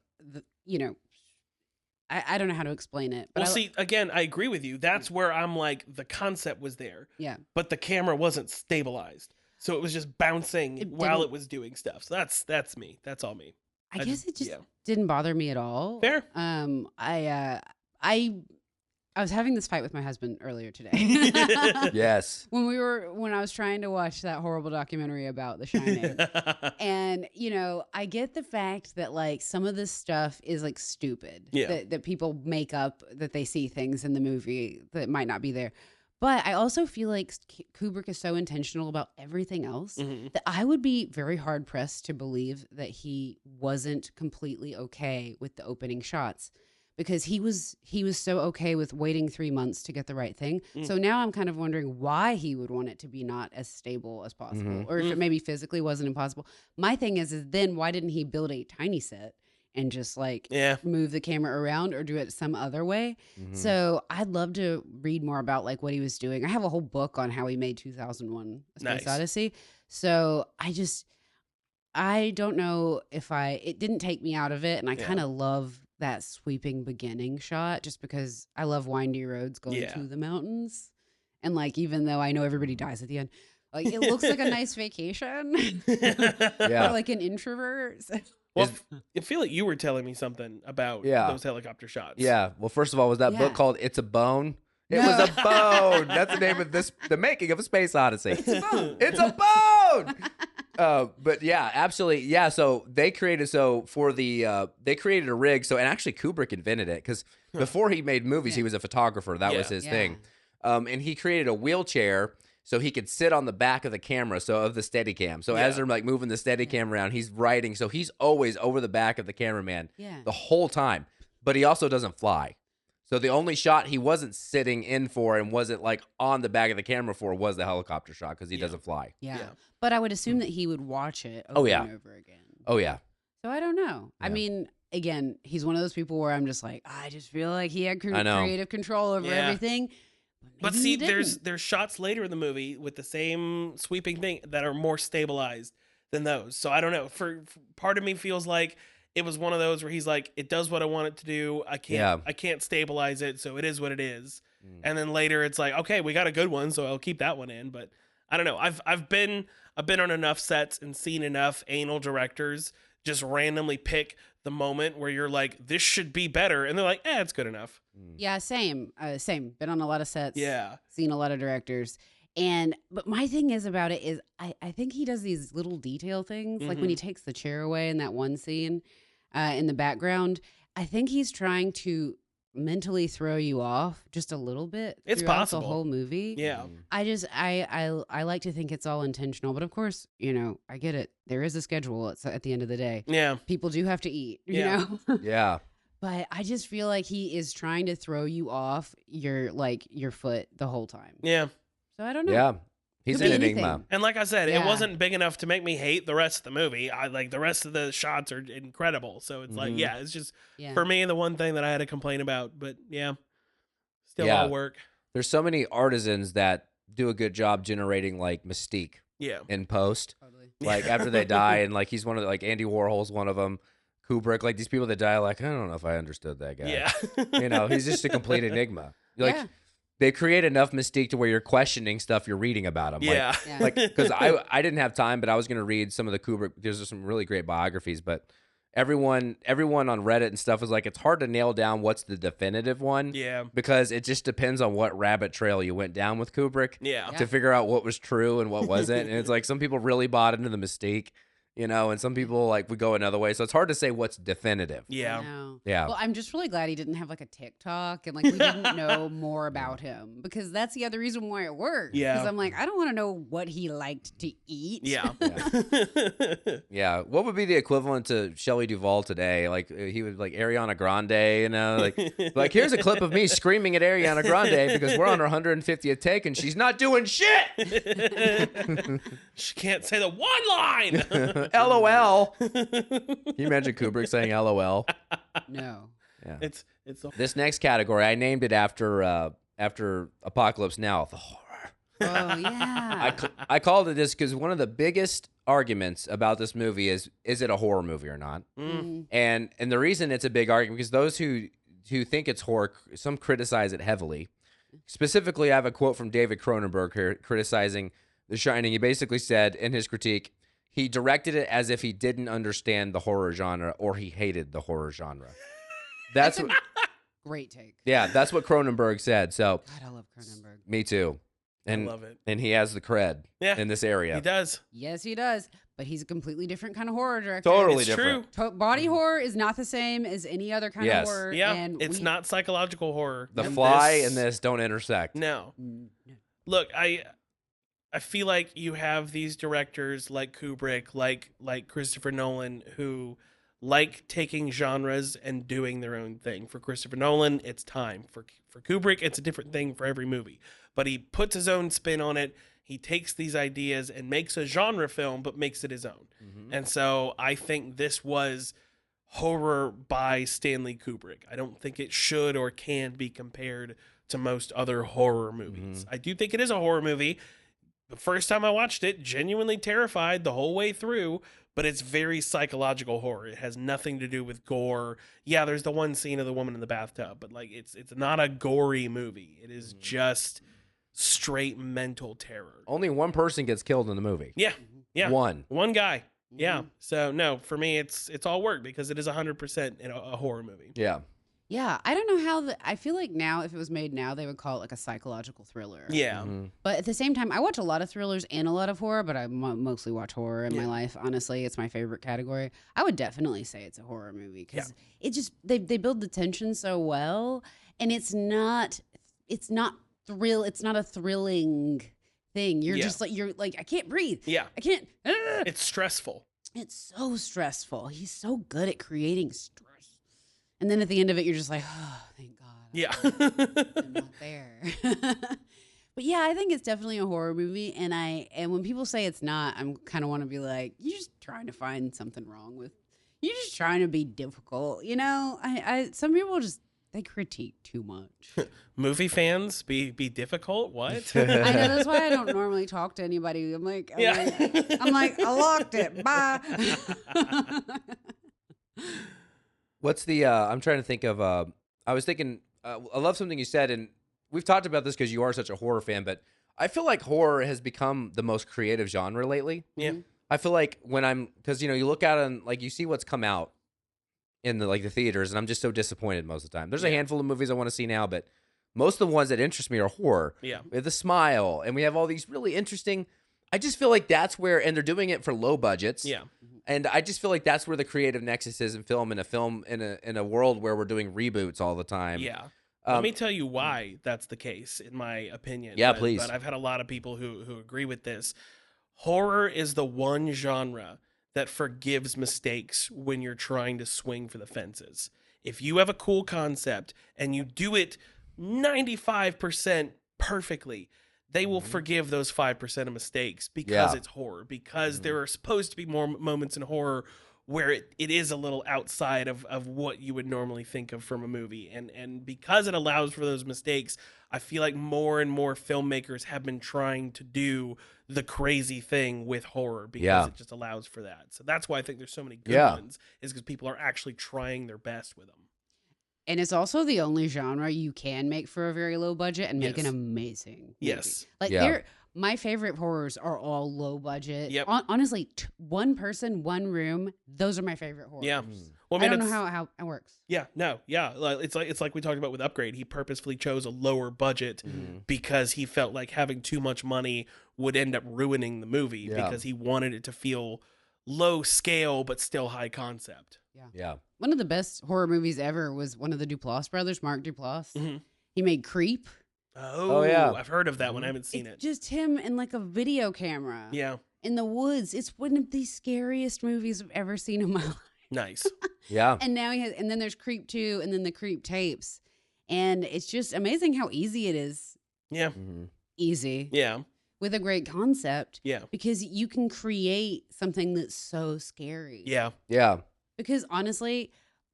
I don't know how to explain it. But see, again, I agree with you. That's where I'm like, the concept was there. Yeah. But the camera wasn't stabilized. So it was just bouncing while it was doing stuff. So that's me. That's all me. I guess it just didn't bother me at all. Fair. I was having this fight with my husband earlier today. Yes. When I was trying to watch that horrible documentary about The Shining. And, I get the fact that like some of this stuff is like stupid. Yeah. That people make up that they see things in the movie that might not be there. But I also feel like Kubrick is so intentional about everything else that I would be very hard pressed to believe that he wasn't completely okay with the opening shots, because he was so okay with waiting 3 months to get the right thing. So now I'm kind of wondering why he would want it to be not as stable as possible, or if it maybe physically wasn't impossible. My thing is then why didn't he build a tiny set and just like move the camera around or do it some other way? So I'd love to read more about like what he was doing. I have a whole book on how he made 2001: A Space Odyssey. So I don't know if it didn't take me out of it. And I kind of love that sweeping beginning shot just because I love windy roads going to the mountains. And like, even though I know everybody dies at the end, like it looks like a nice vacation for like an introvert. Well, I feel like you were telling me something about those helicopter shots. Yeah. Well, first of all, was that book called It's a Bone? It was a bone. That's the name of the making of A Space Odyssey. It's a bone. It's a bone. But yeah, absolutely. Yeah. So they created they created a rig. So, and actually Kubrick invented it because before he made movies, he was a photographer. That was his thing. And he created a wheelchair so he could sit on the back of the camera, of the Steadicam. So as they're like moving the Steadicam around, he's writing. So he's always over the back of the cameraman the whole time. But he also doesn't fly. So the only shot he wasn't sitting in for and wasn't like on the back of the camera for was the helicopter shot because he doesn't fly. Yeah. But I would assume that he would watch it over and over again. Oh, yeah. So I don't know. Yeah. I mean, again, he's one of those people where I'm just like, I just feel like he had creative control over everything. But see, there's shots later in the movie with the same sweeping thing that are more stabilized than those. So I don't know. For part of me feels like it was one of those where he's like, it does what I want it to do. I can't stabilize it, so it is what it is. And then later it's like, okay, we got a good one, so I'll keep that one in. But I don't know. I've been on enough sets and seen enough anal directors just randomly pick the moment where you're like, this should be better, and they're like, it's good enough. Yeah, same. Been on a lot of sets. Yeah, seen a lot of directors. But my thing is about it is I think he does these little detail things, like when he takes the chair away in that one scene in the background. I think he's trying to mentally throw you off just a little bit. It's throughout possible. the whole movie. Yeah. I like to think it's all intentional, but of course, I get it. There is a schedule at the end of the day. Yeah. People do have to eat, Yeah. Yeah. But I just feel like he is trying to throw you off your foot the whole time. Yeah. So I don't know. Yeah. He's Could an be enigma. anything. And like I said, it Yeah. wasn't big enough to make me hate the rest of the movie. I like the rest of the shots are incredible. So it's like, yeah, it's just for me the one thing that I had to complain about. But yeah, still all work. There's so many artisans that do a good job generating like mystique in post. Totally. Like after they die, and like he's one of the, like Andy Warhol's one of them. Kubrick, like these people that die, like I don't know if I understood that guy. Yeah. He's just a complete enigma. Like they create enough mystique to where you're questioning stuff you're reading about him. Yeah. Like because I didn't have time, but I was gonna read some of the Kubrick. There's some really great biographies, but everyone on Reddit and stuff is like it's hard to nail down what's the definitive one. Yeah. Because it just depends on what rabbit trail you went down with Kubrick. Yeah. To figure out what was true and what wasn't. And it's like some people really bought into the mystique. And some people like would go another way. So it's hard to say what's definitive. Yeah. Yeah. Well, I'm just really glad he didn't have like a TikTok and like we didn't know more about him because that's the other reason why it worked. Yeah. Because I'm like, I don't want to know what he liked to eat. Yeah. Yeah. What would be the equivalent to Shelley Duvall today? Like he would like Ariana Grande, like here's a clip of me screaming at Ariana Grande because we're on her 150th take and she's not doing shit. She can't say the one line. LOL. Can you imagine Kubrick saying LOL? No. Yeah. It's This next category, I named it after Apocalypse Now, the horror. Oh yeah. I called it this because one of the biggest arguments about this movie is it a horror movie or not? And the reason it's a big argument because those who think it's horror, some criticize it heavily. Specifically, I have a quote from David Cronenberg here criticizing The Shining. He basically said in his critique, he directed it as if he didn't understand the horror genre or he hated the horror genre. That's what, great take. yeah, that's what Cronenberg said. So God, I love Cronenberg. me too. And I love it. And he has the cred in this area. He does. Yes, he does. But he's a completely different kind of horror director. Totally It's different. true. Body horror is not the same as any other kind of horror. Yeah. And It's not psychological horror. The And Fly and this don't intersect. No. Look, I feel like you have these directors like Kubrick, like Christopher Nolan, who like taking genres and doing their own thing. For Christopher Nolan, it's time. For Kubrick, it's a different thing for every movie. But he puts his own spin on it. He takes these ideas and makes a genre film, but makes it his own. And so I think this was horror by Stanley Kubrick. I don't think it should or can be compared to most other horror movies. I do think it is a horror movie. The first time I watched it, genuinely terrified the whole way through, but it's very psychological horror. It has nothing to do with gore. Yeah, there's the one scene of the woman in the bathtub, but like it's not a gory movie. It is just straight mental terror. Only one person gets killed in the movie. Yeah. Yeah. One guy. Yeah. So no, for me it's all work because it is 100% in a horror movie. Yeah. Yeah, I don't know how I feel like now, if it was made now, they would call it like a psychological thriller. Yeah. But at the same time, I watch a lot of thrillers and a lot of horror, but I mostly watch horror in my life. Honestly, it's my favorite category. I would definitely say it's a horror movie because it just they build the tension so well, and it's not a thrilling thing. You're just like I can't breathe. Yeah. I can't. It's stressful. It's so stressful. He's so good at creating stress. And then at the end of it, you're just like, oh, thank God. Yeah. I'm not there. But yeah, I think it's definitely a horror movie. And when people say it's not, I'm kind of want to be like, you're just trying to find something wrong with, you're just trying to be difficult. Some people they critique too much. Movie fans be difficult. What? I know, that's why I don't normally talk to anybody. I'm like, I locked it. Bye. What's the I'm trying to think of I was thinking I love something you said, and we've talked about this because you are such a horror fan, but I feel like horror has become the most creative genre lately. Yeah. I feel like because you look at it and like you see what's come out in the theaters, and I'm just so disappointed most of the time. There's a handful of movies I want to see now, but most of the ones that interest me are horror. Yeah. We have The Smile, and we have all these really interesting. I just feel like that's where, and they're doing it for low budgets. Yeah. And I just feel like that's where the creative nexus is in film, in a world where we're doing reboots all the time. Yeah. Let me tell you why that's the case, in my opinion. Yeah, but, please. But I've had a lot of people who agree with this. Horror is the one genre that forgives mistakes when you're trying to swing for the fences. If you have a cool concept and you do it 95% perfectly, they will forgive those 5% of mistakes because it's horror, because there are supposed to be more moments in horror where it is a little outside of what you would normally think of from a movie. And because it allows for those mistakes, I feel like more and more filmmakers have been trying to do the crazy thing with horror because it just allows for that. So that's why I think there's so many good ones, is because people are actually trying their best with them. And it's also the only genre you can make for a very low budget and make an amazing movie. Yes. Like my favorite horrors are all low budget. Yep. Honestly, one person, one room. Those are my favorite horrors. Yeah. Well, I mean, don't know how it works. Yeah. No. Yeah. It's like we talked about with Upgrade. He purposefully chose a lower budget because he felt like having too much money would end up ruining the movie because he wanted it to feel low scale but still high concept. Yeah. One of the best horror movies ever was one of the Duplass brothers, Mark Duplass. He made Creep. Oh yeah, I've heard of that one. I haven't seen it. Just him and like a video camera. Yeah. In the woods. It's one of the scariest movies I've ever seen in my life. Nice. Yeah. And now and then there's Creep 2 and then the Creep tapes. And it's just amazing how easy it is. Yeah. Easy. Yeah. With a great concept. Yeah. Because you can create something that's so scary. Yeah. Yeah. Because honestly,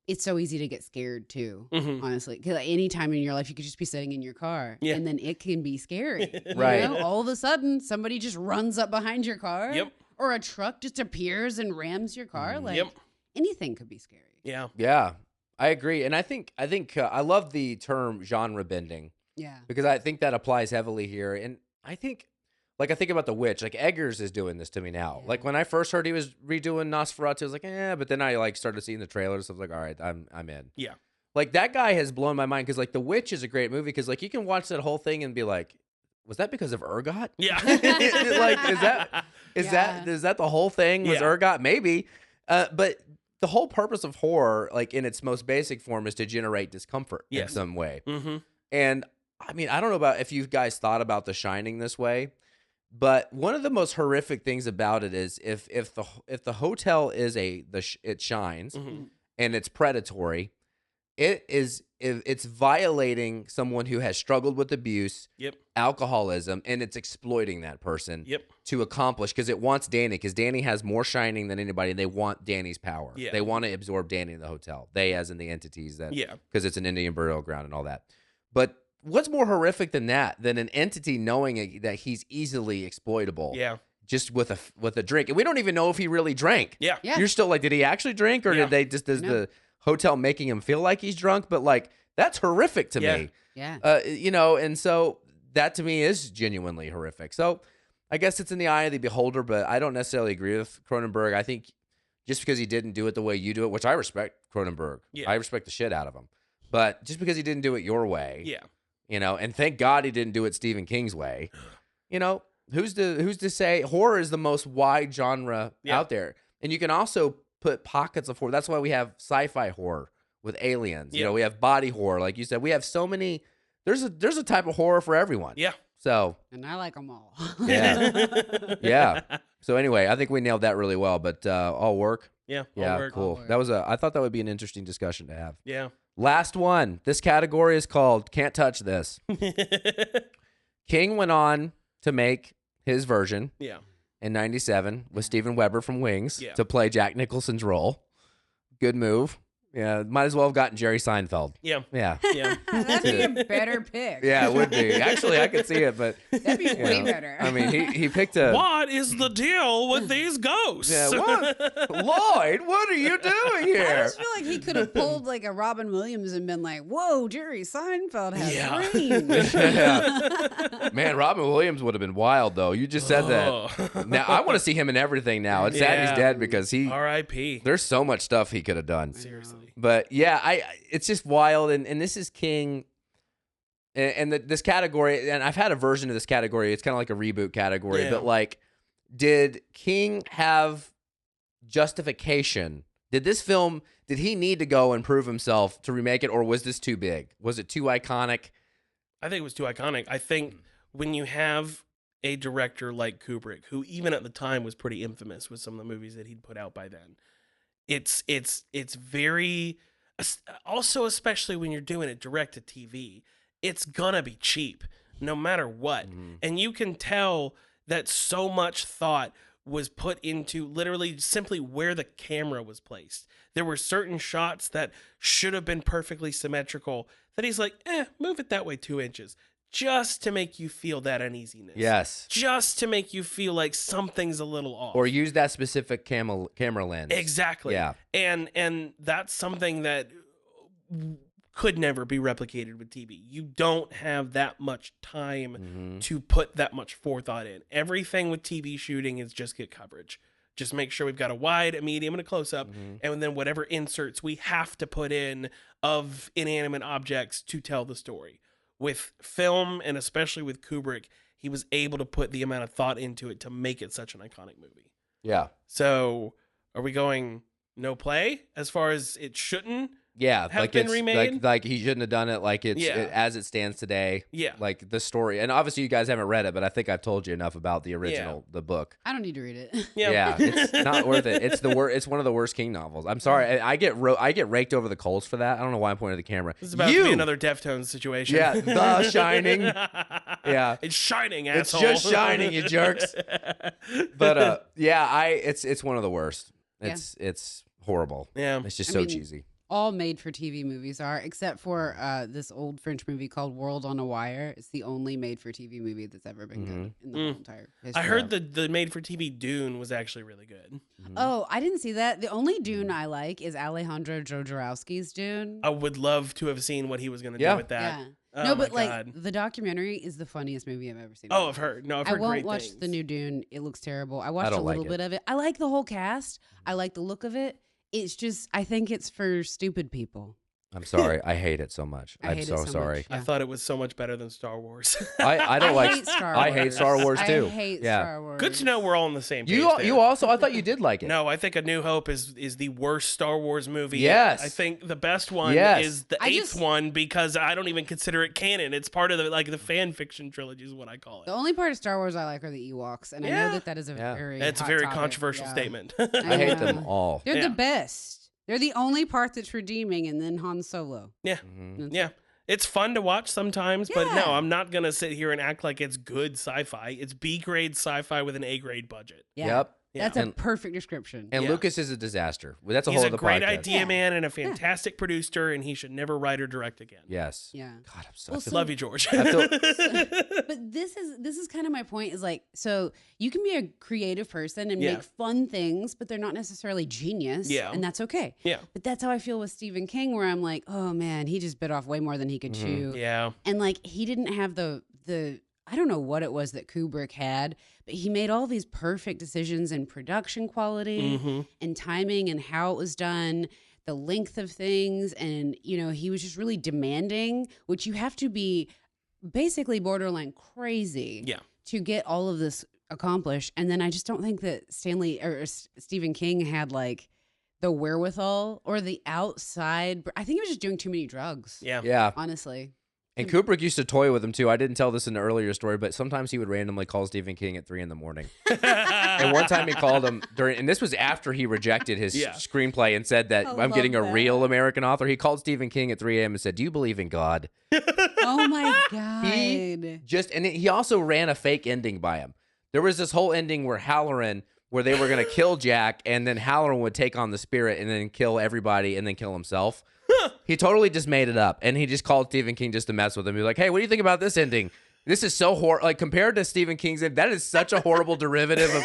it's so easy to get scared too. Honestly, because any time in your life you could just be sitting in your car, and then it can be scary. Right. You know? All of a sudden, somebody just runs up behind your car. Yep. Or a truck just appears and rams your car. Like anything could be scary. Yeah. Yeah. I agree, and I think I love the term genre bending. Yeah. Because I think that applies heavily here, and I think about The Witch. Like Eggers is doing this to me now. Yeah. Like when I first heard he was redoing Nosferatu, I was like, but then I started seeing the trailers. So I was like, all right, I'm in. Yeah. Like that guy has blown my mind because like The Witch is a great movie because like you can watch that whole thing and be like, was that because of ergot? Yeah. Like is that the whole thing was ergot? Maybe. But the whole purpose of horror, like in its most basic form, is to generate discomfort in some way. And I mean, I don't know about if you guys thought about The Shining this way. But one of the most horrific things about it is if the hotel is it shines and it's predatory, it's violating someone who has struggled with abuse, alcoholism, and it's exploiting that person to accomplish because it wants Danny because Danny has more shining than anybody and they want Danny's power. Yeah. They want to absorb Danny in the hotel. They as in the entities that because it's an Indian burial ground and all that. But what's more horrific than an entity knowing that he's easily exploitable? Yeah. Just with a drink. And we don't even know if he really drank. Yeah. You're still like, did he actually drink or did they just does the hotel making him feel like he's drunk? But like that's horrific to me. Yeah. And so that to me is genuinely horrific. So I guess it's in the eye of the beholder, but I don't necessarily agree with Cronenberg. I think just because he didn't do it the way you do it, which I respect Cronenberg. I respect the shit out of him. But just because he didn't do it your way. Yeah. And thank God he didn't do it Stephen King's way. Who's to say horror is the most wide genre out there? And you can also put pockets of horror. That's why we have sci-fi horror with aliens. We have body horror, like you said. We have so many. There's a type of horror for everyone. Yeah. So. And I like them all. Yeah. Yeah. So anyway, I think we nailed that really well. But all work. Yeah. Yeah. All work. Cool. That was I thought that would be an interesting discussion to have. Yeah. Last one. This category is called Can't Touch This. King went on to make his version in 97 with Steven Weber from Wings to play Jack Nicholson's role. Good move. Yeah, might as well have gotten Jerry Seinfeld. Yeah. Yeah. Yeah. That'd be a better pick. Yeah, it would be. Actually, I could see it, but that'd be way better. I mean, he picked a. What is the deal with these ghosts? Yeah, what? Lloyd, what are you doing here? I just feel like he could have pulled like a Robin Williams and been like, "Whoa, Jerry Seinfeld has range." Yeah. Man, Robin Williams would have been wild though. You just said that. Now I want to see him in everything now. It's sad he's dead because he. R.I.P. There's so much stuff he could have done. Seriously. But yeah, it's just wild, and this is King, and this category, and I've had a version of this category. It's kind of like a reboot category, but like did King have justification? Did he need to go and prove himself to remake it, or was this too big? Was it too iconic? I think it was too iconic. I think when you have a director like Kubrick, who even at the time was pretty infamous with some of the movies that he'd put out by then, it's very, also especially when you're doing it direct to TV, it's gonna be cheap no matter what. And you can tell that so much thought was put into literally simply where the camera was placed. There were certain shots that should have been perfectly symmetrical that he's like, move it that way 2 inches, just to make you feel that uneasiness. Yes. Just to make you feel like something's a little off. Or use that specific camera lens. Exactly. Yeah. And that's something that could never be replicated with TV. You don't have that much time to put that much forethought in. Everything with TV shooting is just get coverage. Just make sure we've got a wide, a medium, and a close-up, and then whatever inserts we have to put in of inanimate objects to tell the story. With film, and especially with Kubrick, he was able to put the amount of thought into it to make it such an iconic movie. Yeah. So, are we going no play as far as it shouldn't? Yeah, have like been it's remade? like he shouldn't have done it. Like it's as it stands today. Yeah, like the story, and obviously you guys haven't read it, but I think I've told you enough about the original, the book. I don't need to read it. Yeah, it's not worth it. It's It's one of the worst King novels. I'm sorry, I get raked over the coals for that. I don't know why I'm pointing at the camera. This is about to be another Deftones situation. Yeah, The Shining. Yeah, it's Shining, asshole. It's just Shining, you jerks. But it's one of the worst. It's horrible. Yeah, it's just cheesy. All made-for-TV movies are, except for this old French movie called World on a Wire. It's the only made-for-TV movie that's ever been good in the whole entire history. I heard the made-for-TV Dune was actually really good. Oh, I didn't see that. The only Dune I like is Alejandro Jodorowsky's Dune. I would love to have seen what he was going to do with that. Yeah. Oh no, but God. the documentary is the funniest movie I've ever seen. Oh, I've heard. No, I've heard I won't great watch things. the new Dune. It looks terrible. I watched a little like bit of it. I like the whole cast. I like the look of it. It's just, I think it's for stupid people. I'm sorry. I hate it so much. I'm so sorry. much, yeah. I thought it was so much better than Star Wars. I don't like hate Star Wars. I hate Star Wars too. I hate Star Wars. Good to know we're all on the same page. You also, I thought you did like it. No, I think A New Hope is the worst Star Wars movie. Yes. I think the best one is the eighth one, because I don't even consider it canon. It's part of the fan fiction trilogy is what I call it. The only part of Star Wars I like are the Ewoks, and I know that is a very That's a hot very topic. controversial statement. I hate them all. They're the best. They're the only part that's redeeming, and then Han Solo. Yeah. Yeah. It's fun to watch sometimes, but no, I'm not going to sit here and act like it's good sci-fi. It's B-grade sci-fi with an A-grade budget. Yeah. Yep. That's a perfect description. And Lucas is a disaster. That's a He's whole a other great podcast. idea man and a fantastic producer, and he should never write or direct again. Yes. Yeah. God, I'm so Love you, George. But this is kind of my point, is like, so you can be a creative person and make fun things, but they're not necessarily genius. Yeah. And that's okay. Yeah. But that's how I feel with Stephen King, where I'm like, oh man, he just bit off way more than he could chew. Yeah. And like, he didn't have the I don't know what it was that Kubrick had, but he made all these perfect decisions in production quality and timing and how it was done, the length of things. And, he was just really demanding, which you have to be basically borderline crazy to get all of this accomplished. And then I just don't think that Stanley or Stephen King had like the wherewithal or the outside. I think he was just doing too many drugs. Yeah. Yeah. Honestly. And Kubrick used to toy with him too. I didn't tell this in the earlier story, but sometimes he would randomly call Stephen King at 3 a.m. And one time he called him and this was after he rejected his screenplay and said that I'm getting a real American author. He called Stephen King at 3 a.m. and said, "Do you believe in God?" Oh my God. He also ran a fake ending by him. There was this whole ending where they were going to kill Jack, and then Halloran would take on the spirit and then kill everybody and then kill himself. He totally just made it up, and he just called Stephen King just to mess with him. He was like, "Hey, what do you think about this ending? This is so horrible. Like, compared to Stephen King's ending, that is such a horrible derivative of."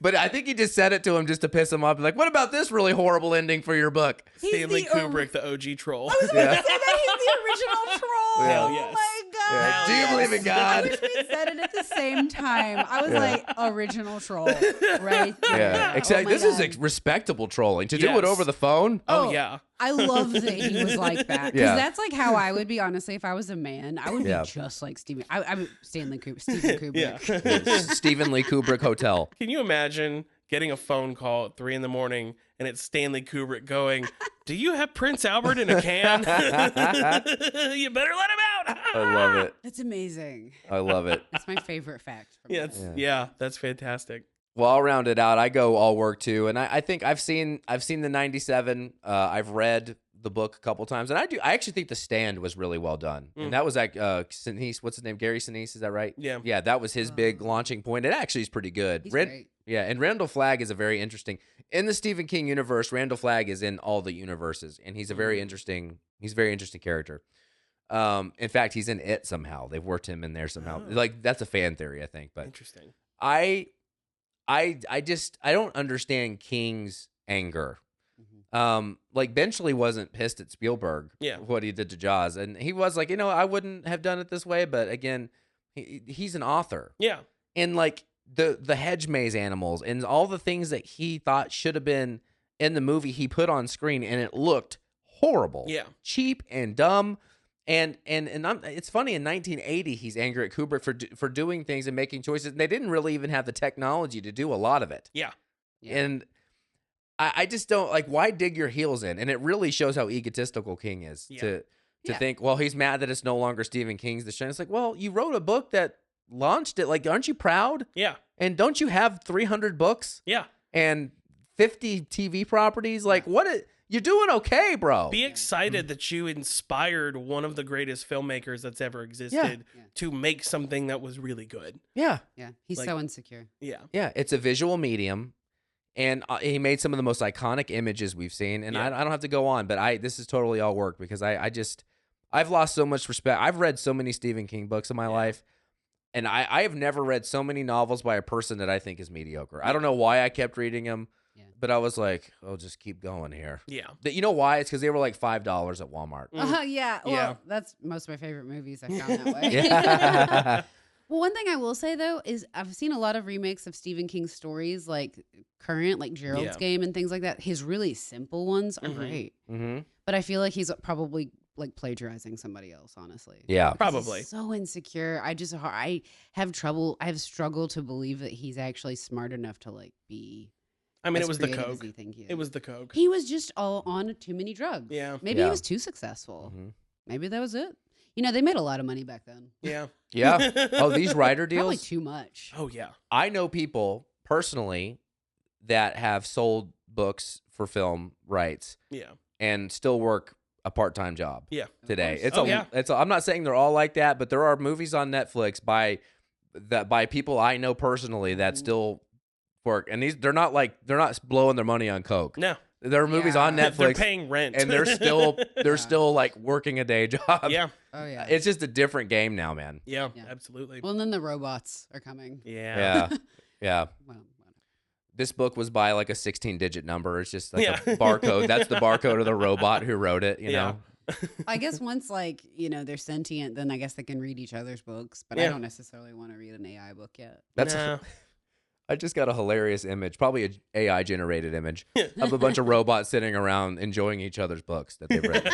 But I think he just said it to him just to piss him off. Like, what about this really horrible ending for your book? Stanley Kubrick, the OG troll. I was about to say that he's the original troll. Hell yes. Oh my God. Do you believe in I God? wish we said it at the same time. I was like, original troll, right? Yeah. there. Except Oh my this is God. respectable trolling. To do it Yes. over the phone? Oh, yeah. I love that he was like that because Yeah. that's like how I would be. Honestly, if I was a man, I would Yeah. be just like Steven. I would Stanley Kubrick. Steven Kubrick. Yeah. Stephen Lee Kubrick Hotel. Can you imagine getting a phone call at 3 a.m. and it's Stanley Kubrick going, "Do you have Prince Albert in a can? You better let him out." I love it. That's amazing. I love it. That's my favorite fact. From Yeah, this. yeah, that's fantastic. Well, I'll round it out. I go all work too, and I think I've seen the '97. I've read the book a couple times, and I actually think The Stand was really well done, and that was like Sinise, what's his name, Gary Sinise, is that right? Yeah. That was his big launching point. It actually is pretty good. He's great. Yeah, and Randall Flagg is a very interesting in the Stephen King universe. Randall Flagg is in all the universes, and he's a very interesting. He's a very interesting character. In fact, he's in It somehow. They've worked him in there somehow. Oh. Like that's a fan theory, I think, but Interesting. I don't understand King's anger. Like Benchley wasn't pissed at Spielberg what he did to Jaws, and he was like, I wouldn't have done it this way, but again, he's an author. Yeah. And like the hedge maze animals and all the things that he thought should have been in the movie he put on screen, and it looked horrible. Yeah. Cheap and dumb. And it's funny, in 1980, he's angry at Kubrick for doing things and making choices. And they didn't really even have the technology to do a lot of it. Yeah. And I just don't, like, why dig your heels in? And it really shows how egotistical King is to think, well, he's mad that it's no longer Stephen King's The Shining. It's like, well, you wrote a book that launched it. Like, aren't you proud? Yeah. And don't you have 300 books? Yeah. And 50 TV properties? Like, you're doing okay, bro. Be excited that you inspired one of the greatest filmmakers that's ever existed to make something that was really good. Yeah. Yeah, he's Like- so insecure. Yeah. Yeah, it's a visual medium, and he made some of the most iconic images we've seen. And I don't have to go on, but this is totally all work because I've lost so much respect. I've read so many Stephen King books in my life, and I have never read so many novels by a person that I think is mediocre. I don't know why I kept reading them, but I was like, oh, just keep going here. Yeah. You know why? It's because they were like $5 at Walmart. Yeah. Well, Yeah. that's most of my favorite movies I found that way. Yeah. Well, one thing I will say though is I've seen a lot of remakes of Stephen King's stories, like current, like Gerald's Game and things like that. His really simple ones are great, but I feel like he's probably like plagiarizing somebody else. Honestly, Yeah. Probably. He's so insecure. I have struggled to believe that he's actually smart enough to like be. I mean, as it was the creative as coke. he think he is. It was the coke. He was just all on too many drugs. Yeah. Maybe Yeah. he was too successful. Maybe that was it. They made a lot of money back then. Yeah. Yeah. Oh, these writer Probably deals. too much. Oh, yeah. I know people personally that have sold books for film rights Yeah. and still work a part-time job Yeah. today. course. I'm not saying they're all like that, but there are movies on Netflix by people I know personally that still work, and they're not blowing their money on coke. No. There are movies on They're Netflix paying rent. and they're still like working a day job. Yeah. Oh yeah. It's just a different game now, man. Yeah. Yeah. Absolutely. Well, and then the robots are coming. Yeah. Yeah. Yeah. Well, This book was by like a 16-digit number. It's just like Yeah. a barcode. That's the barcode of the robot who wrote it, you know? I guess once they're sentient, then I guess they can read each other's books. But Yeah. I don't necessarily want to read an AI book yet. That's No. I just got a hilarious image, probably an AI generated image of a bunch of robots sitting around enjoying each other's books that they've written.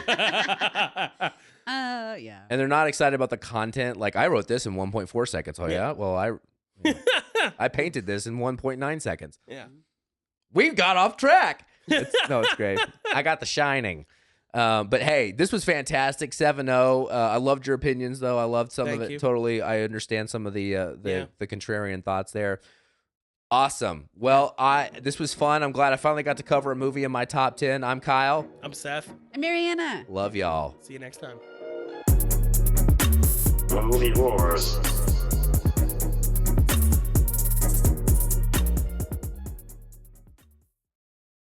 Yeah. And they're not excited about the content. Like, I wrote this in 1.4 seconds. Oh yeah? Well, I painted this in 1.9 seconds. Yeah. We got off track. It's great. I got The Shining. But hey, this was fantastic. 7-0. I loved your opinions, though. I loved some of Thank it. you. Totally. I understand some of the contrarian thoughts there. Awesome. Well, this was fun. I'm glad I finally got to cover a movie in my top 10. I'm Kyle. I'm Seth. And Mariana. Love y'all. See you next time. Movie Wars.